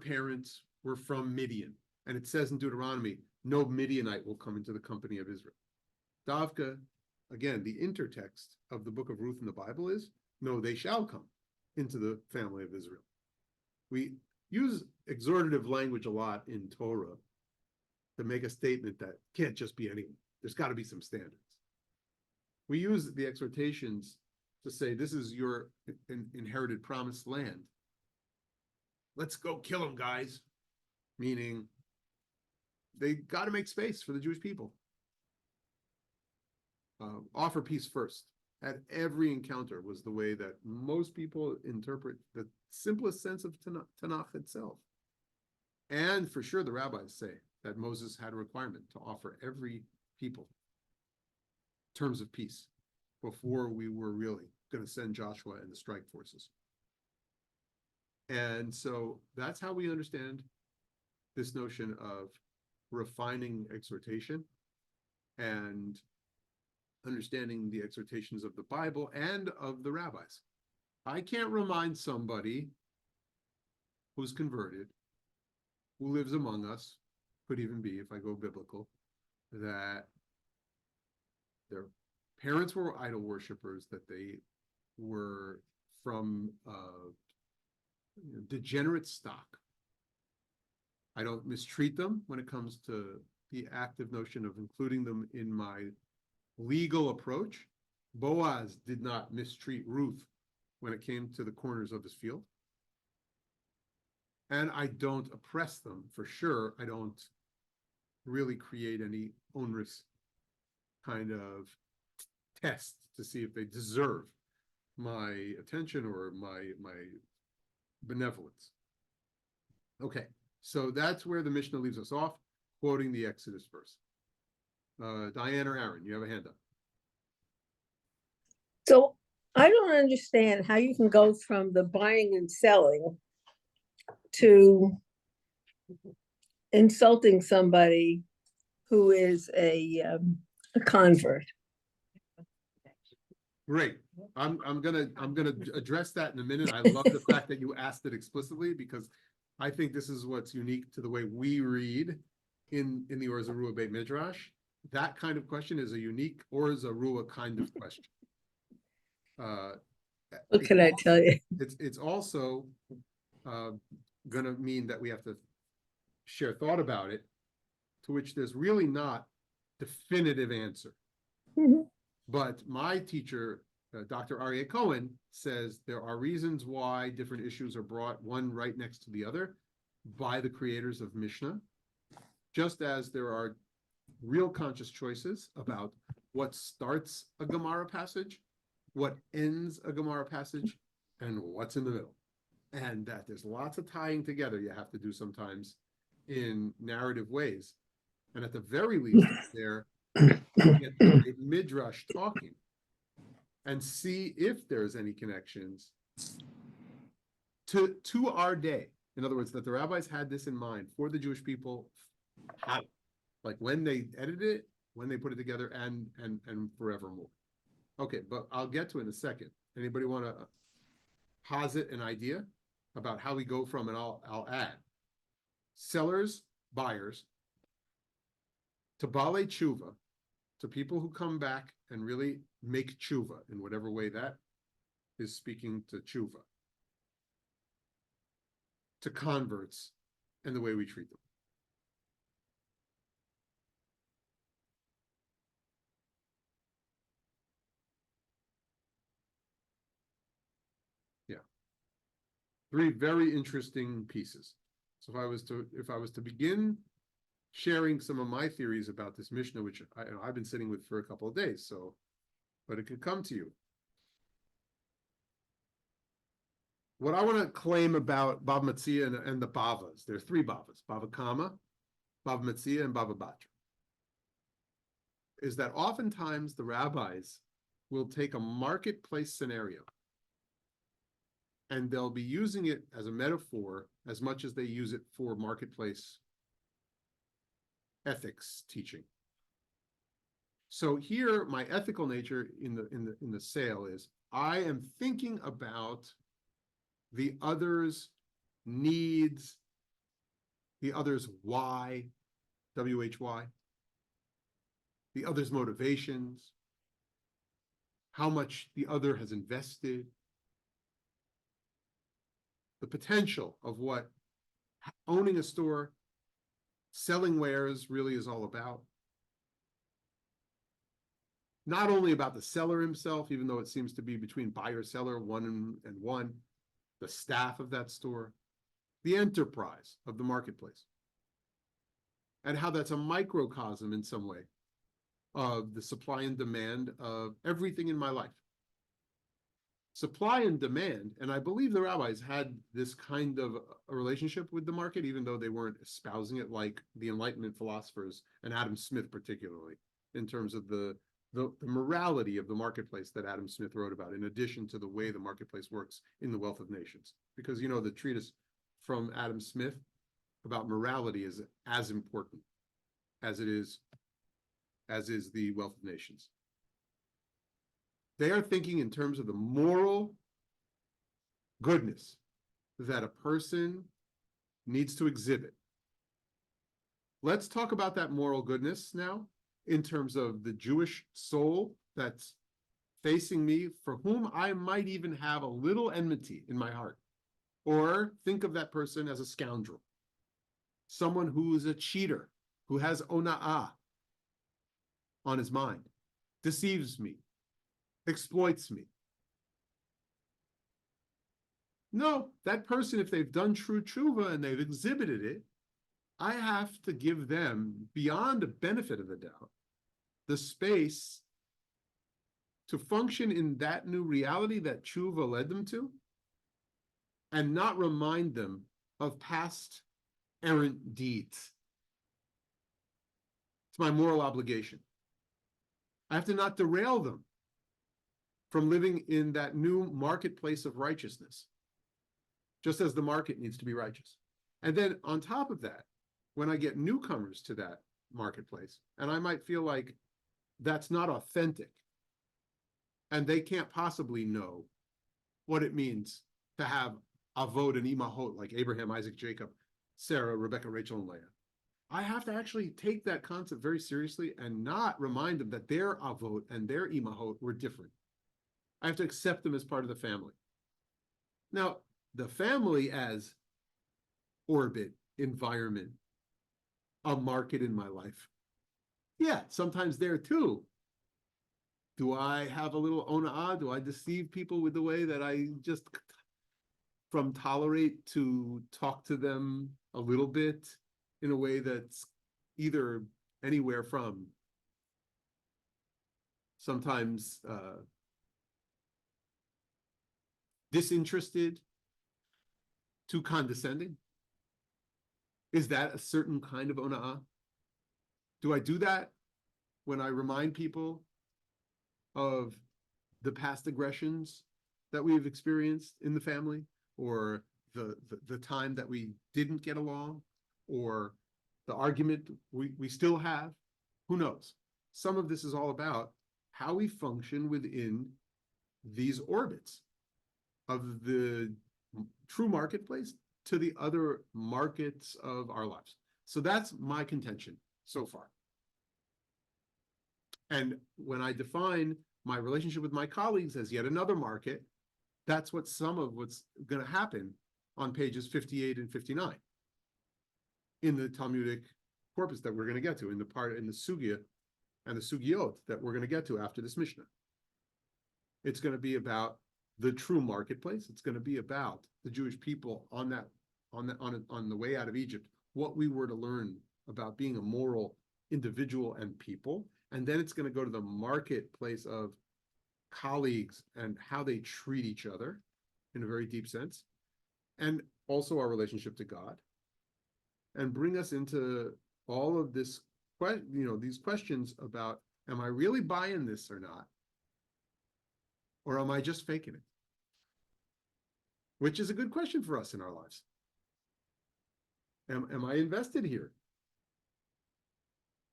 parents were from Midian. And it says in Deuteronomy, no Midianite will come into the company of Israel. Davka, again, the intertext of the book of Ruth in the Bible is, no, they shall come into the family of Israel. We use exhortative language a lot in Torah to make a statement that can't just be anyone. There's got to be some standards. We use the exhortations to say, this is your inherited promised land. Let's go kill them, guys. Meaning, they got to make space for the Jewish people. Offer peace first. At every encounter was the way that most people interpret the simplest sense of Tanakh itself. And for sure, the rabbis say that Moses had a requirement to offer every people terms of peace before we were really going to send Joshua and the strike forces. And so that's how we understand this notion of refining exhortation and understanding the exhortations of the Bible and of the rabbis. I can't remind somebody who's converted, who lives among us, could even be, if I go biblical, that their parents were idol worshipers, that they were from degenerate stock. I don't mistreat them when it comes to the active notion of including them in my legal approach. Boaz did not mistreat Ruth when it came to the corners of his field. And I don't oppress them, for sure. I don't really create any onerous kind of test to see if they deserve my attention or my benevolence. Okay, so that's where the Mishnah leaves us off, quoting the Exodus verse. Diane or Aaron, you have a hand up. So I don't understand how you can go from the buying and selling to insulting somebody who is a convert. Great. I'm gonna address that in a minute. I love the fact that you asked it explicitly, because I think this is what's unique to the way we read in the Orzarua Beit Midrash. That kind of question is a unique Orzarua kind of question. What can I tell you? It's also gonna mean that we have to share thought about it, to which there's really not definitive answer. Mhm. But my teacher, Dr. Aryeh Cohen, says there are reasons why different issues are brought one right next to the other by the creators of Mishnah, just as there are real conscious choices about what starts a Gemara passage, what ends a Gemara passage, and what's in the middle. And that there's lots of tying together you have to do sometimes in narrative ways. And at the very least, there get a midrash talking and see if there's any connections to our day. In other words, that the rabbis had this in mind for the Jewish people, how, like when they edited it, when they put it together, and forevermore. Okay, but I'll get to it in a second. Anybody want to posit an idea about how we go from, and I'll add, sellers, buyers, to Balei Tshuva, to people who come back and really make tshuva in whatever way that is speaking to tshuva, to converts and the way we treat them. Yeah. Three very interesting pieces. So if I was to begin sharing some of my theories about this Mishnah, which I've been sitting with for a couple of days, so, but it could come to you. What I want to claim about BavaMetzia and the Bavas, there are three Bavas, Bava Kama, BavaMetzia, and Bava Batra, is that oftentimes the rabbis will take a marketplace scenario and they'll be using it as a metaphor as much as they use it for marketplace ethics teaching. So here, my ethical nature in the sale is I am thinking about the other's needs, the other's why, W-H-Y, the other's motivations, how much the other has invested, the potential of what owning a store, selling wares really is all about. Not only about the seller himself, even though it seems to be between buyer, seller, one and one, the staff of that store, the enterprise of the marketplace, and how that's a microcosm in some way of the supply and demand of everything in my life. Supply and demand, and I believe the rabbis had this kind of a relationship with the market, even though they weren't espousing it like the Enlightenment philosophers, and Adam Smith particularly, in terms of the morality of the marketplace that Adam Smith wrote about, in addition to the way the marketplace works in The Wealth of Nations. Because, you know, the treatise from Adam Smith about morality is as important as is The Wealth of Nations. They are thinking in terms of the moral goodness that a person needs to exhibit. Let's talk about that moral goodness now in terms of the Jewish soul that's facing me, for whom I might even have a little enmity in my heart. Or think of that person as a scoundrel, someone who is a cheater, who has ona'ah on his mind, deceives me, exploits me. No, that person, if they've done true tshuva and they've exhibited it, I have to give them, beyond a benefit of the doubt, the space to function in that new reality that tshuva led them to, and not remind them of past errant deeds. It's my moral obligation. I have to not derail them from living in that new marketplace of righteousness, just as the market needs to be righteous. And then on top of that, when I get newcomers to that marketplace, and I might feel like that's not authentic, and they can't possibly know what it means to have avod and imahot like Abraham, Isaac, Jacob, Sarah, Rebecca, Rachel, and Leah. I have to actually take that concept very seriously and not remind them that their avot and their imahot were different. I have to accept them as part of the family. Now, the family as orbit, environment, a market in my life. Yeah, sometimes there too. Do I have a little ona'ah? Do I deceive people with the way that I just from tolerate to talk to them a little bit in a way that's either anywhere from sometimes disinterested to condescending? Is that a certain kind of ona'ah? Do I do that when I remind people of the past aggressions that we've experienced in the family, or the time that we didn't get along, or the argument we still have? Who knows? Some of this is all about how we function within these orbits of the true marketplace to the other markets of our lives. So that's my contention so far. And when I define my relationship with my colleagues as yet another market, that's what some of what's going to happen on pages 58 and 59 in the Talmudic corpus that we're going to get to, in the Sugya and the Sugiyot that we're going to get to after this Mishnah. It's going to be about the true marketplace. It's going to be about the Jewish people on the way out of Egypt, what we were to learn about being a moral individual and people. And then it's going to go to the marketplace of colleagues and how they treat each other in a very deep sense, and also our relationship to God, and bring us into all of this, these questions about, am I really buying this or not? Or am I just faking it? Which is a good question for us in our lives. Am I invested here?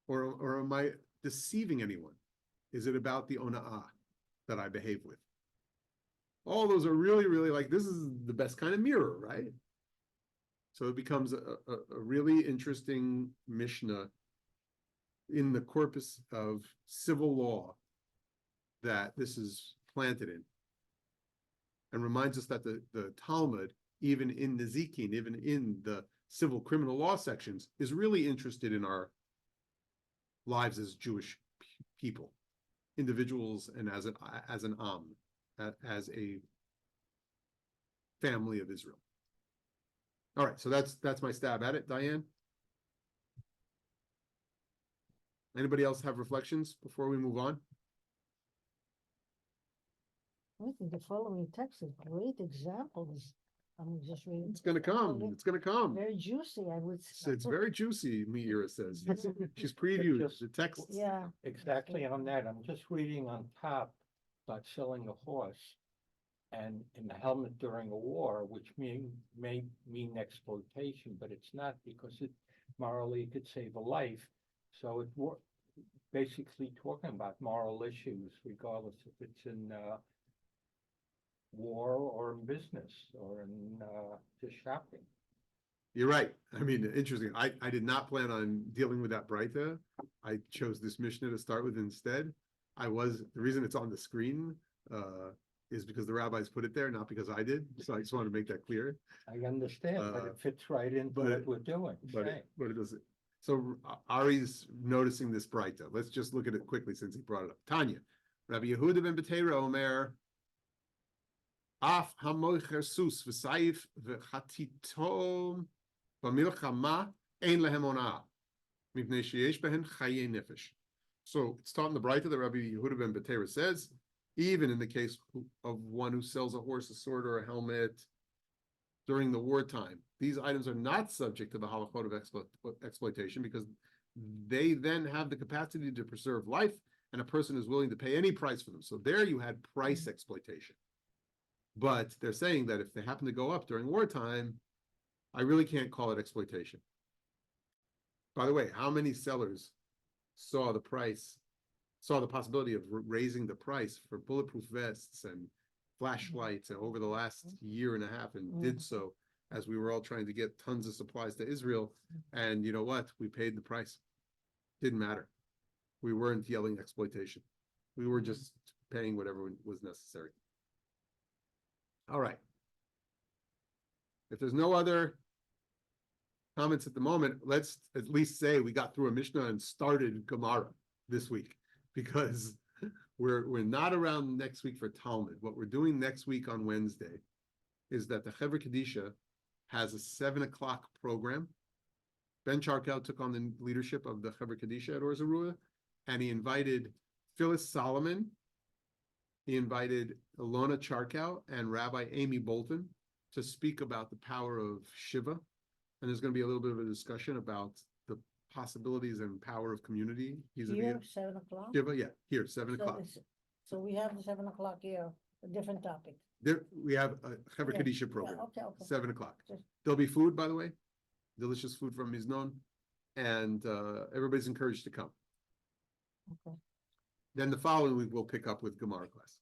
Or am I deceiving anyone? Is it about the ona'ah that I behave with? All those are really, really like, this is the best kind of mirror, right? So it becomes a really interesting Mishnah in the corpus of civil law that this is planted in, and reminds us that the Talmud, even in Nezikin, even in the civil criminal law sections, is really interested in our lives as Jewish people, individuals, and as an as a family of Israel. All right, so that's my stab at it. Diane? Anybody else have reflections before we move on? I think the following text is great examples. I'm just reading. It's going to come. It's going to come. Very juicy, I would say. It's very juicy, Meira says. She's previewed the text. Yeah. Exactly on that. I'm just reading on top about selling a horse and in the helmet during a war, which may mean exploitation, but it's not, because it morally could save a life. So it's basically talking about moral issues, regardless if it's in war or in business or in just shopping. You're right. I mean, interesting. I did not plan on dealing with that Breita. I chose this Mishnah to start with instead. The reason it's on the screen is because the rabbis put it there, not because I did. So I just want to make that clear. I understand, but it fits right into but what it- we're doing. But Same. it doesn't. So Ari's noticing this Breita. Let's just look at it quickly since he brought it up. Tanya, Rabbi Yehuda ben Beteira Omer, Af hamoicher sus v'saif v'chatitom b'milchama ein lehem onah mipnei sheyesh behen chayei nefesh. So it's taught in the Breita that Rabbi Yehuda ben Beteira says, even in the case of one who sells a horse, a sword, or a helmet during the wartime, these items are not subject to the halachot of exploitation because they then have the capacity to preserve life, and a person is willing to pay any price for them. So there you had price exploitation. But they're saying that if they happen to go up during wartime, I really can't call it exploitation. By the way, how many sellers saw the possibility of raising the price for bulletproof vests and flashlights over the last year and a half, and did so as we were all trying to get tons of supplies to Israel? And you know what? We paid the price. Didn't matter. We weren't yelling exploitation. We were just paying whatever was necessary. All right. If there's no other comments at the moment, let's at least say we got through a Mishnah and started Gemara this week, because we're not around next week for Talmud. What we're doing next week on Wednesday is that the Chevra Kadisha has a 7 o'clock program. Ben Charkow took on the leadership of the Chevra Kadisha at Or Zarua, and he invited Phyllis Solomon, he invited Ilona Charkow and Rabbi Amy Bolton to speak about the power of Shiva. And there's going to be a little bit of a discussion about the possibilities and power of community. Here, 7 o'clock? Shiva, yeah, here, 7 So o'clock. So we have the 7 o'clock here, a different topic. There, we have a Chevra Yeah, Kadisha yeah, program, okay. 7 o'clock. Just- There'll be food, by the way, delicious food from Miznon, and everybody's encouraged to come. Okay. Then the following week, we'll pick up with Gemara class.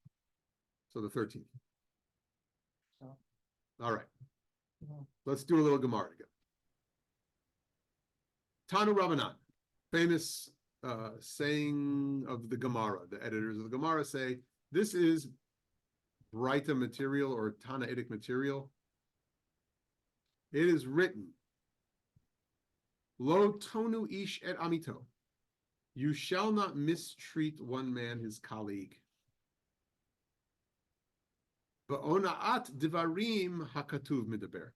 So the 13th. So- All right. Mhm. Let's do a little Gemara together. Tanu Rabbanan, famous saying of the Gemara. The editors of the Gemara say, this is Breita material or Tanaitic material. It is written, Lo tonu ish et amito. You shall not mistreat one man, his colleague. Ba'ona'at divarim hakatuv midaber.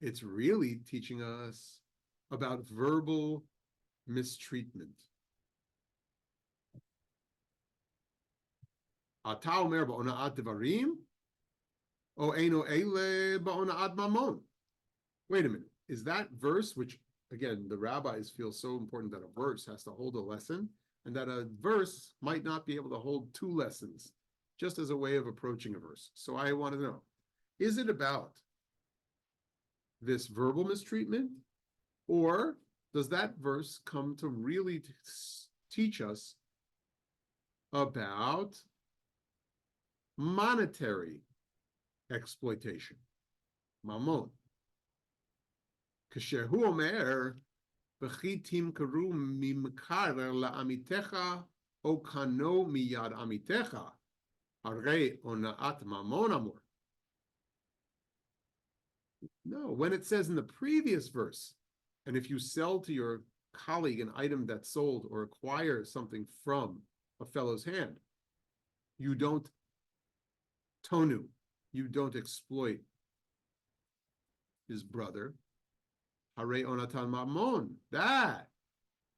It's really teaching us about verbal mistreatment. Ata omer ba'ona'at divarim, o eino ele ba'ona'at mamon. Wait a minute. Is that verse, which again, the rabbis feel so important that a verse has to hold a lesson, and that a verse might not be able to hold 2 lessons, just as a way of approaching a verse. So I want to know, is it about this verbal mistreatment, or does that verse come to really teach us about monetary exploitation? Mamon. Kasher hu omer, b'chi timkaru mimkarer la'amitecha o kano miyad amitecha, harei ona'at mamon amor. No, when it says in the previous verse, and if you sell to your colleague an item that's sold or acquire something from a fellow's hand, you don't tonu, you don't exploit his brother. Harei onatan mamon. That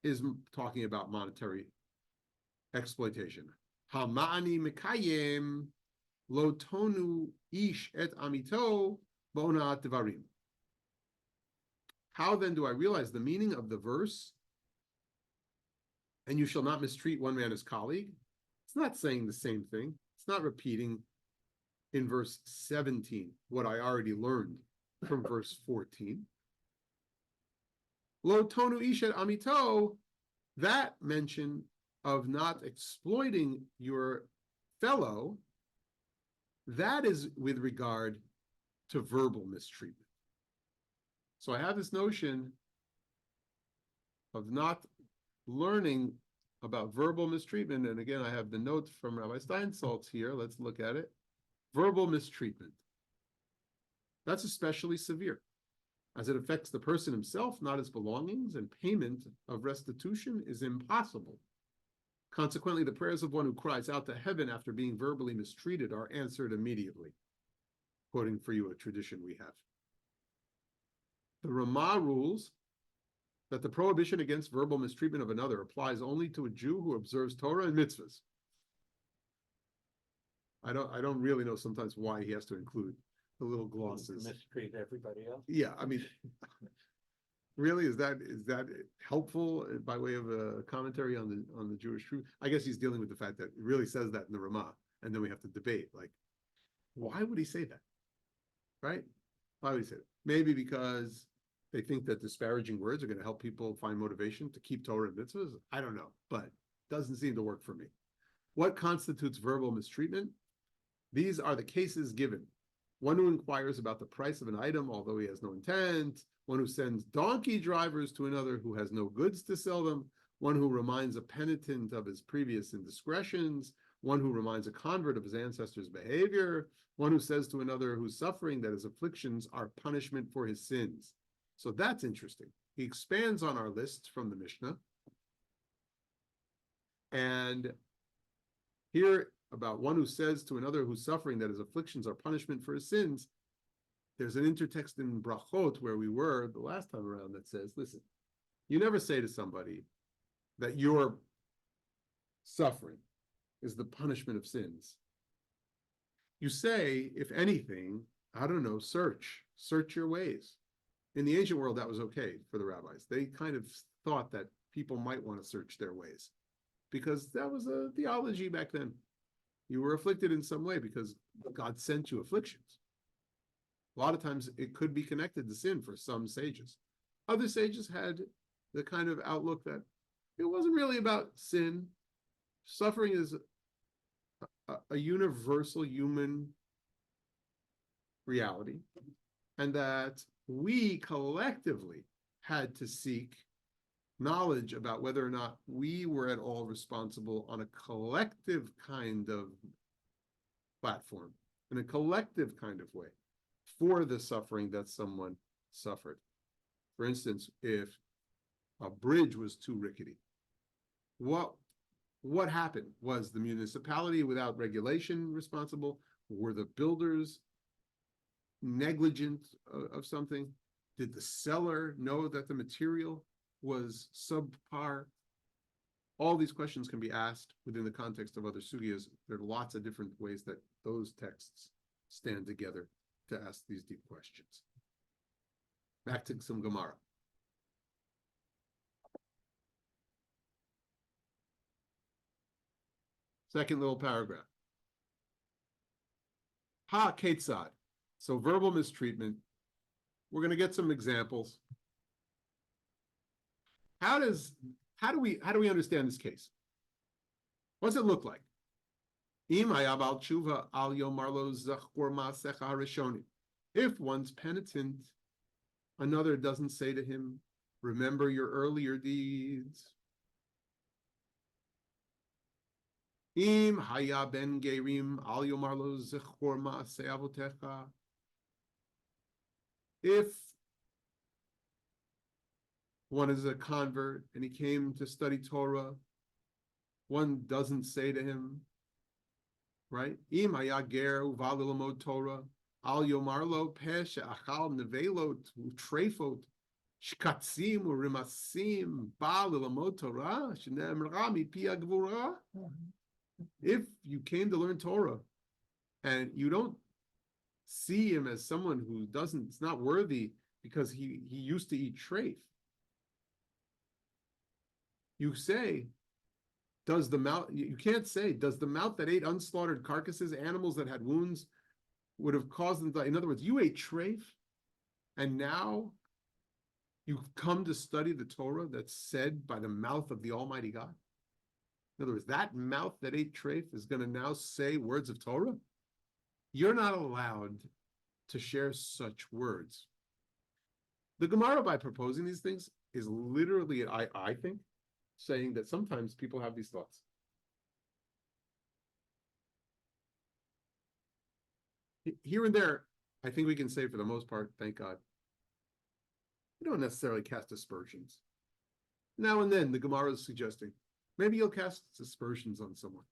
is talking about monetary exploitation. Hama'ani mekayem lo tonu ish et amito ba'ona'at devarim. How then do I realize the meaning of the verse? And you shall not mistreat one man as colleague. It's not saying the same thing. It's not repeating in verse 17 what I already learned from verse 14. Lo tonu ish et amito, that mention of not exploiting your fellow That is with regard to verbal mistreatment. So I have this notion of not learning about verbal mistreatment. And again, I have the note from Rabbi Steinsaltz here. Let's look at it. Verbal mistreatment. That's especially severe, as it affects the person himself, not his belongings, and payment of restitution is impossible. Consequently, the prayers of one who cries out to heaven after being verbally mistreated are answered immediately. Quoting for you a tradition we have. The Ramah rules that the prohibition against verbal mistreatment of another applies only to a Jew who observes Torah and mitzvahs. I don't really know sometimes why he has to include the little glosses. Mistreat everybody else. Yeah, I mean, really, is that helpful by way of a commentary on the Jewish truth? I guess he's dealing with the fact that it really says that in the Ramah, and then we have to debate, like, why would he say that? Right? Why would he say that? Maybe because they think that disparaging words are going to help people find motivation to keep Torah and mitzvahs. I don't know, but it doesn't seem to work for me. What constitutes verbal mistreatment? These are the cases given. One who inquires about the price of an item, although he has no intent. One who sends donkey drivers to another who has no goods to sell them. One who reminds a penitent of his previous indiscretions. One who reminds a convert of his ancestors' behavior. One who says to another who's suffering that his afflictions are punishment for his sins. So that's interesting. He expands on our list from the Mishnah. And here, about one who says to another who's suffering that his afflictions are punishment for his sins, there's an intertext in Brachot where we were the last time around that says, listen, you never say to somebody that your suffering is the punishment of sins. You say, if anything, I don't know, search your ways. In the ancient world, that was okay for the rabbis. They kind of thought that people might want to search their ways because that was a theology back then. You were afflicted in some way because God sent you afflictions. A lot of times it could be connected to sin for some sages. Other sages had the kind of outlook that it wasn't really about sin. Suffering is a universal human reality, and that we collectively had to seek knowledge about whether or not we were at all responsible on a collective kind of platform, in a collective kind of way, for the suffering that someone suffered. For instance, if a bridge was too rickety, what happened? Was the municipality without regulation responsible? Were the builders negligent of something? Did the seller know that the material was subpar? All these questions can be asked within the context of other sugiyas. There are lots of different ways that those texts stand together to ask these deep questions. Back to some Gemara. Second little paragraph. Ha ketzad. So verbal mistreatment. We're going to get some examples. How do we understand this case? What's it look like? If one's penitent, another doesn't say to him, remember your earlier deeds. If one is a convert and he came to study Torah, one doesn't say to him, right? Im hayager uval l'lamod Torah, al yomarlo pesh achal nevelot utrefot shkatzim urimasim ba l'lamod Torah shene'emra mipi hagvura. If you came to learn Torah and you don't see him as someone who it's not worthy because he used to eat treif, you say, you can't say, does the mouth that ate unslaughtered carcasses, animals that had wounds, would have caused them to die? In other words, you ate treif, and now you've come to study the Torah that's said by the mouth of the Almighty God. In other words, that mouth that ate treif is going to now say words of Torah? You're not allowed to share such words. The Gemara, by proposing these things, is literally, I think, saying that sometimes people have these thoughts. Here and there, I think we can say for the most part, thank God, we don't necessarily cast aspersions. Now and then, the Gemara is suggesting, maybe you'll cast aspersions on someone.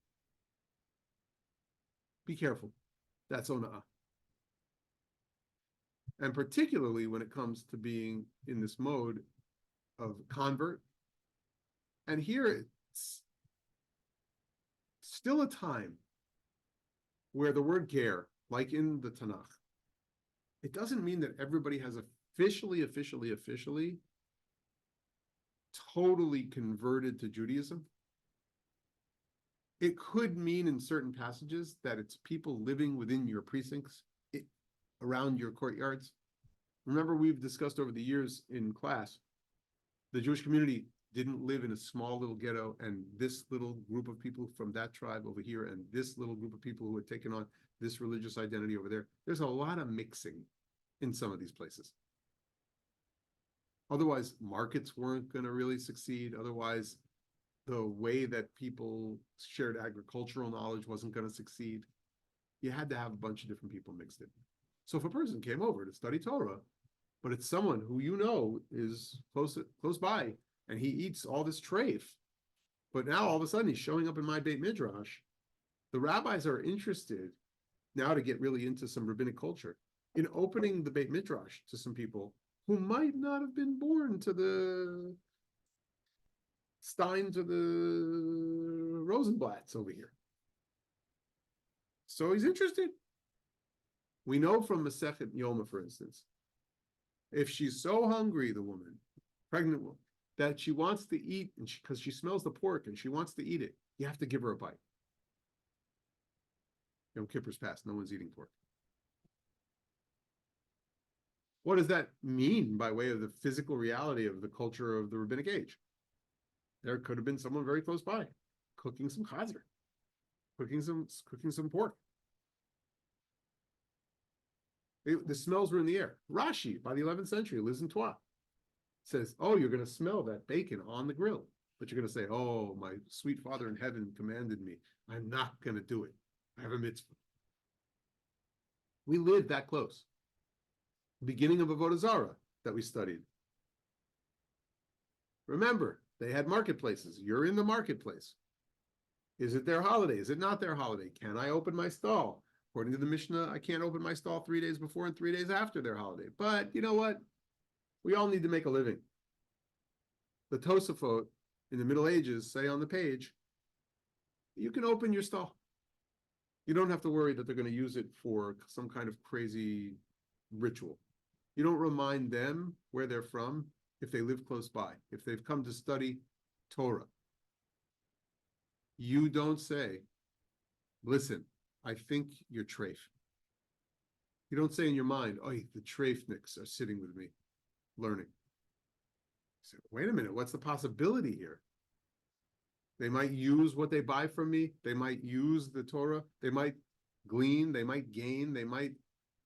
Be careful. That's ona'ah. And particularly when it comes to being in this mode of convert. And here it's still a time where the word ger, like in the Tanakh, it doesn't mean that everybody has officially totally converted to Judaism. It could mean in certain passages that it's people living within your precincts, around your courtyards. Remember, we've discussed over the years in class, the Jewish community didn't live in a small little ghetto, and this little group of people from that tribe over here, and this little group of people who had taken on this religious identity over there. There's a lot of mixing in some of these places. Otherwise, markets weren't going to really succeed. Otherwise, the way that people shared agricultural knowledge wasn't going to succeed. You had to have a bunch of different people mixed in. So if a person came over to study Torah, but it's someone who you know is close by, and he eats all this treif, but now all of a sudden he's showing up in my Beit Midrash, the rabbis are interested now to get really into some rabbinic culture in opening the Beit Midrash to some people who might not have been born to the Steins or the Rosenblatts over here. So he's interested. We know from Masechet Yoma, for instance, if she's so hungry, the woman, pregnant woman, that she wants to eat, and because she smells the pork and she wants to eat it, you have to give her a bite. Yom Kippur's passed, no one's eating pork. What does that mean by way of the physical reality of the culture of the rabbinic age? There could have been someone very close by, cooking some chazer, cooking some pork. The smells were in the air. Rashi, by the 11th century, lives in Troyes, says, oh, you're going to smell that bacon on the grill, but you're going to say, oh, my sweet Father in heaven commanded me. I'm not going to do it. I have a mitzvah. We lived that close. The beginning of Avodah Zarah that we studied. Remember, they had marketplaces. You're in the marketplace. Is it their holiday? Is it not their holiday? Can I open my stall? According to the Mishnah, I can't open my stall 3 days before and 3 days after their holiday. But you know what? We all need to make a living. The Tosafot in the Middle Ages say on the page, you can open your stall. You don't have to worry that they're going to use it for some kind of crazy ritual. You don't remind them where they're from if they live close by, if they've come to study Torah. You don't say, listen, I think you're treif. You don't say in your mind, oh, the treifniks are sitting with me, learning. You say, wait a minute, what's the possibility here? They might use what they buy from me. They might use the Torah. They might glean. They might gain. They might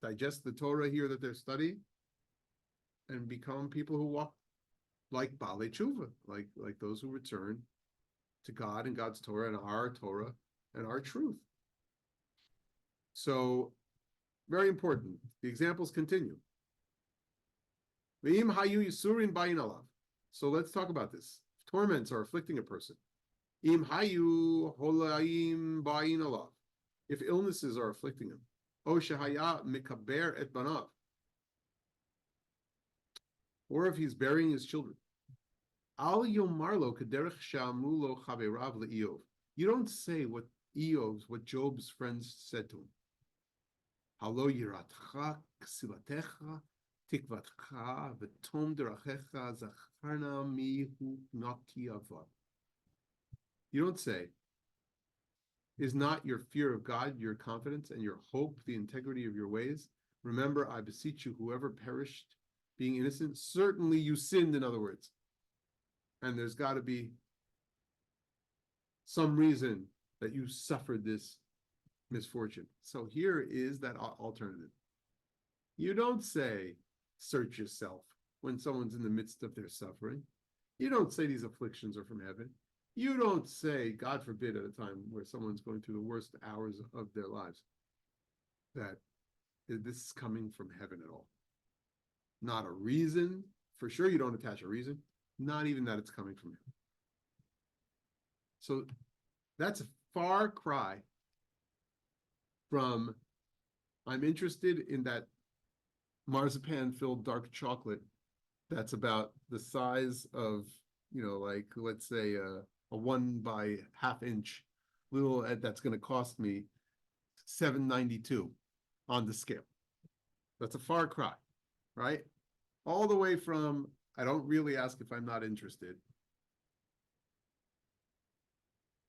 digest the Torah here that they're studying and become people who walk like Balei Tshuva, like those who return to God and God's Torah and our truth. So, very important. The examples continue. So let's talk about this. Torments are afflicting a person. If illnesses are afflicting him. Or if he's burying his children. You don't say what Job's friends said to him. You don't say, is not your fear of God your confidence and your hope the integrity of your ways? Remember, I beseech you, whoever perished being innocent, certainly you sinned, in other words. And there's got to be some reason that you suffered this misfortune. So here is that alternative. You don't say, search yourself when someone's in the midst of their suffering. You don't say these afflictions are from heaven. You don't say, God forbid, at a time where someone's going through the worst hours of their lives, that this is coming from heaven at all. Not a reason. For sure, you don't attach a reason. Not even that it's coming from him. So that's a far cry from, I'm interested in that marzipan-filled dark chocolate that's about the size of, like, let's say a 1 by 1/2 inch little, that's going to cost me $7.92 on the scale. That's a far cry, right? All the way from, I don't really ask if I'm not interested,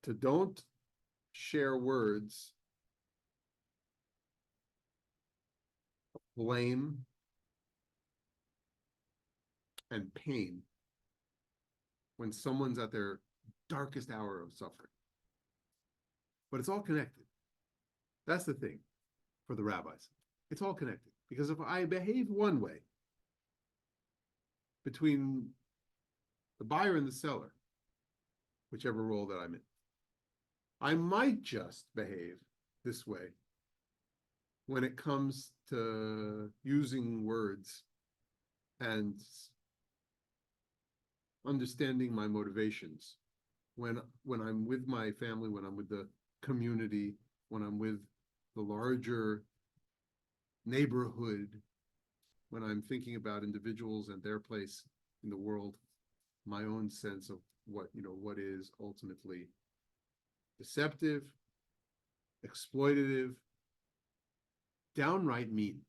to don't share words of blame and pain when someone's at their darkest hour of suffering. But it's all connected. That's the thing for the rabbis. It's all connected. Because if I behave one way between the buyer and the seller, whichever role that I'm in, I might just behave this way when it comes to using words and understanding my motivations. When I'm with my family, when I'm with the community, when I'm with the larger neighborhood, when I'm thinking about individuals and their place in the world, my own sense of what is ultimately deceptive, exploitative, downright mean.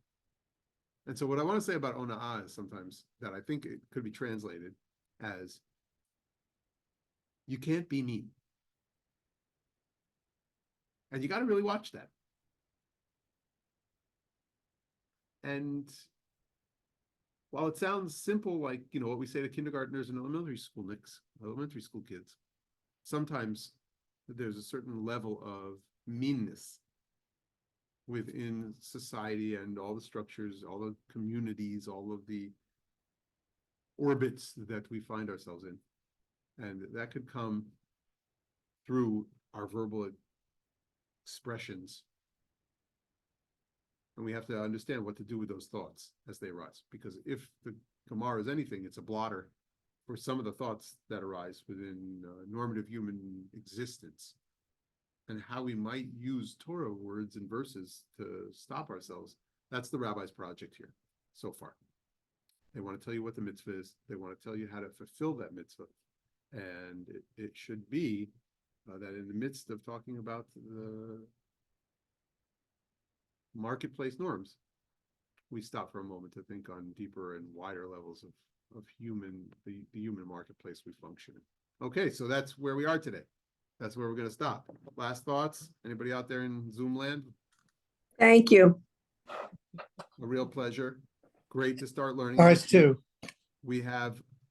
And so what I want to say about ona'ah is sometimes that I think it could be translated as, you can't be mean. And you got to really watch that. And while it sounds simple, like, what we say to kindergartners and elementary school kids, sometimes there's a certain level of meanness within society and all the structures, all the communities, all of the orbits that we find ourselves in. And that could come through our verbal expressions. And we have to understand what to do with those thoughts as they arise. Because if the Gemara is anything, it's a blotter for some of the thoughts that arise within normative human existence, and how we might use Torah words and verses to stop ourselves. That's the rabbi's project here so far. They want to tell you what the mitzvah is. They want to tell you how to fulfill that mitzvah. And it should be that in the midst of talking about the marketplace norms, we stop for a moment to think on deeper and wider levels of the human marketplace we function in. Okay, so that's where we are today. That's where we're going to stop. Last thoughts? Anybody out there in Zoom land? Thank you. A real pleasure. Great to start learning. Ours too. We have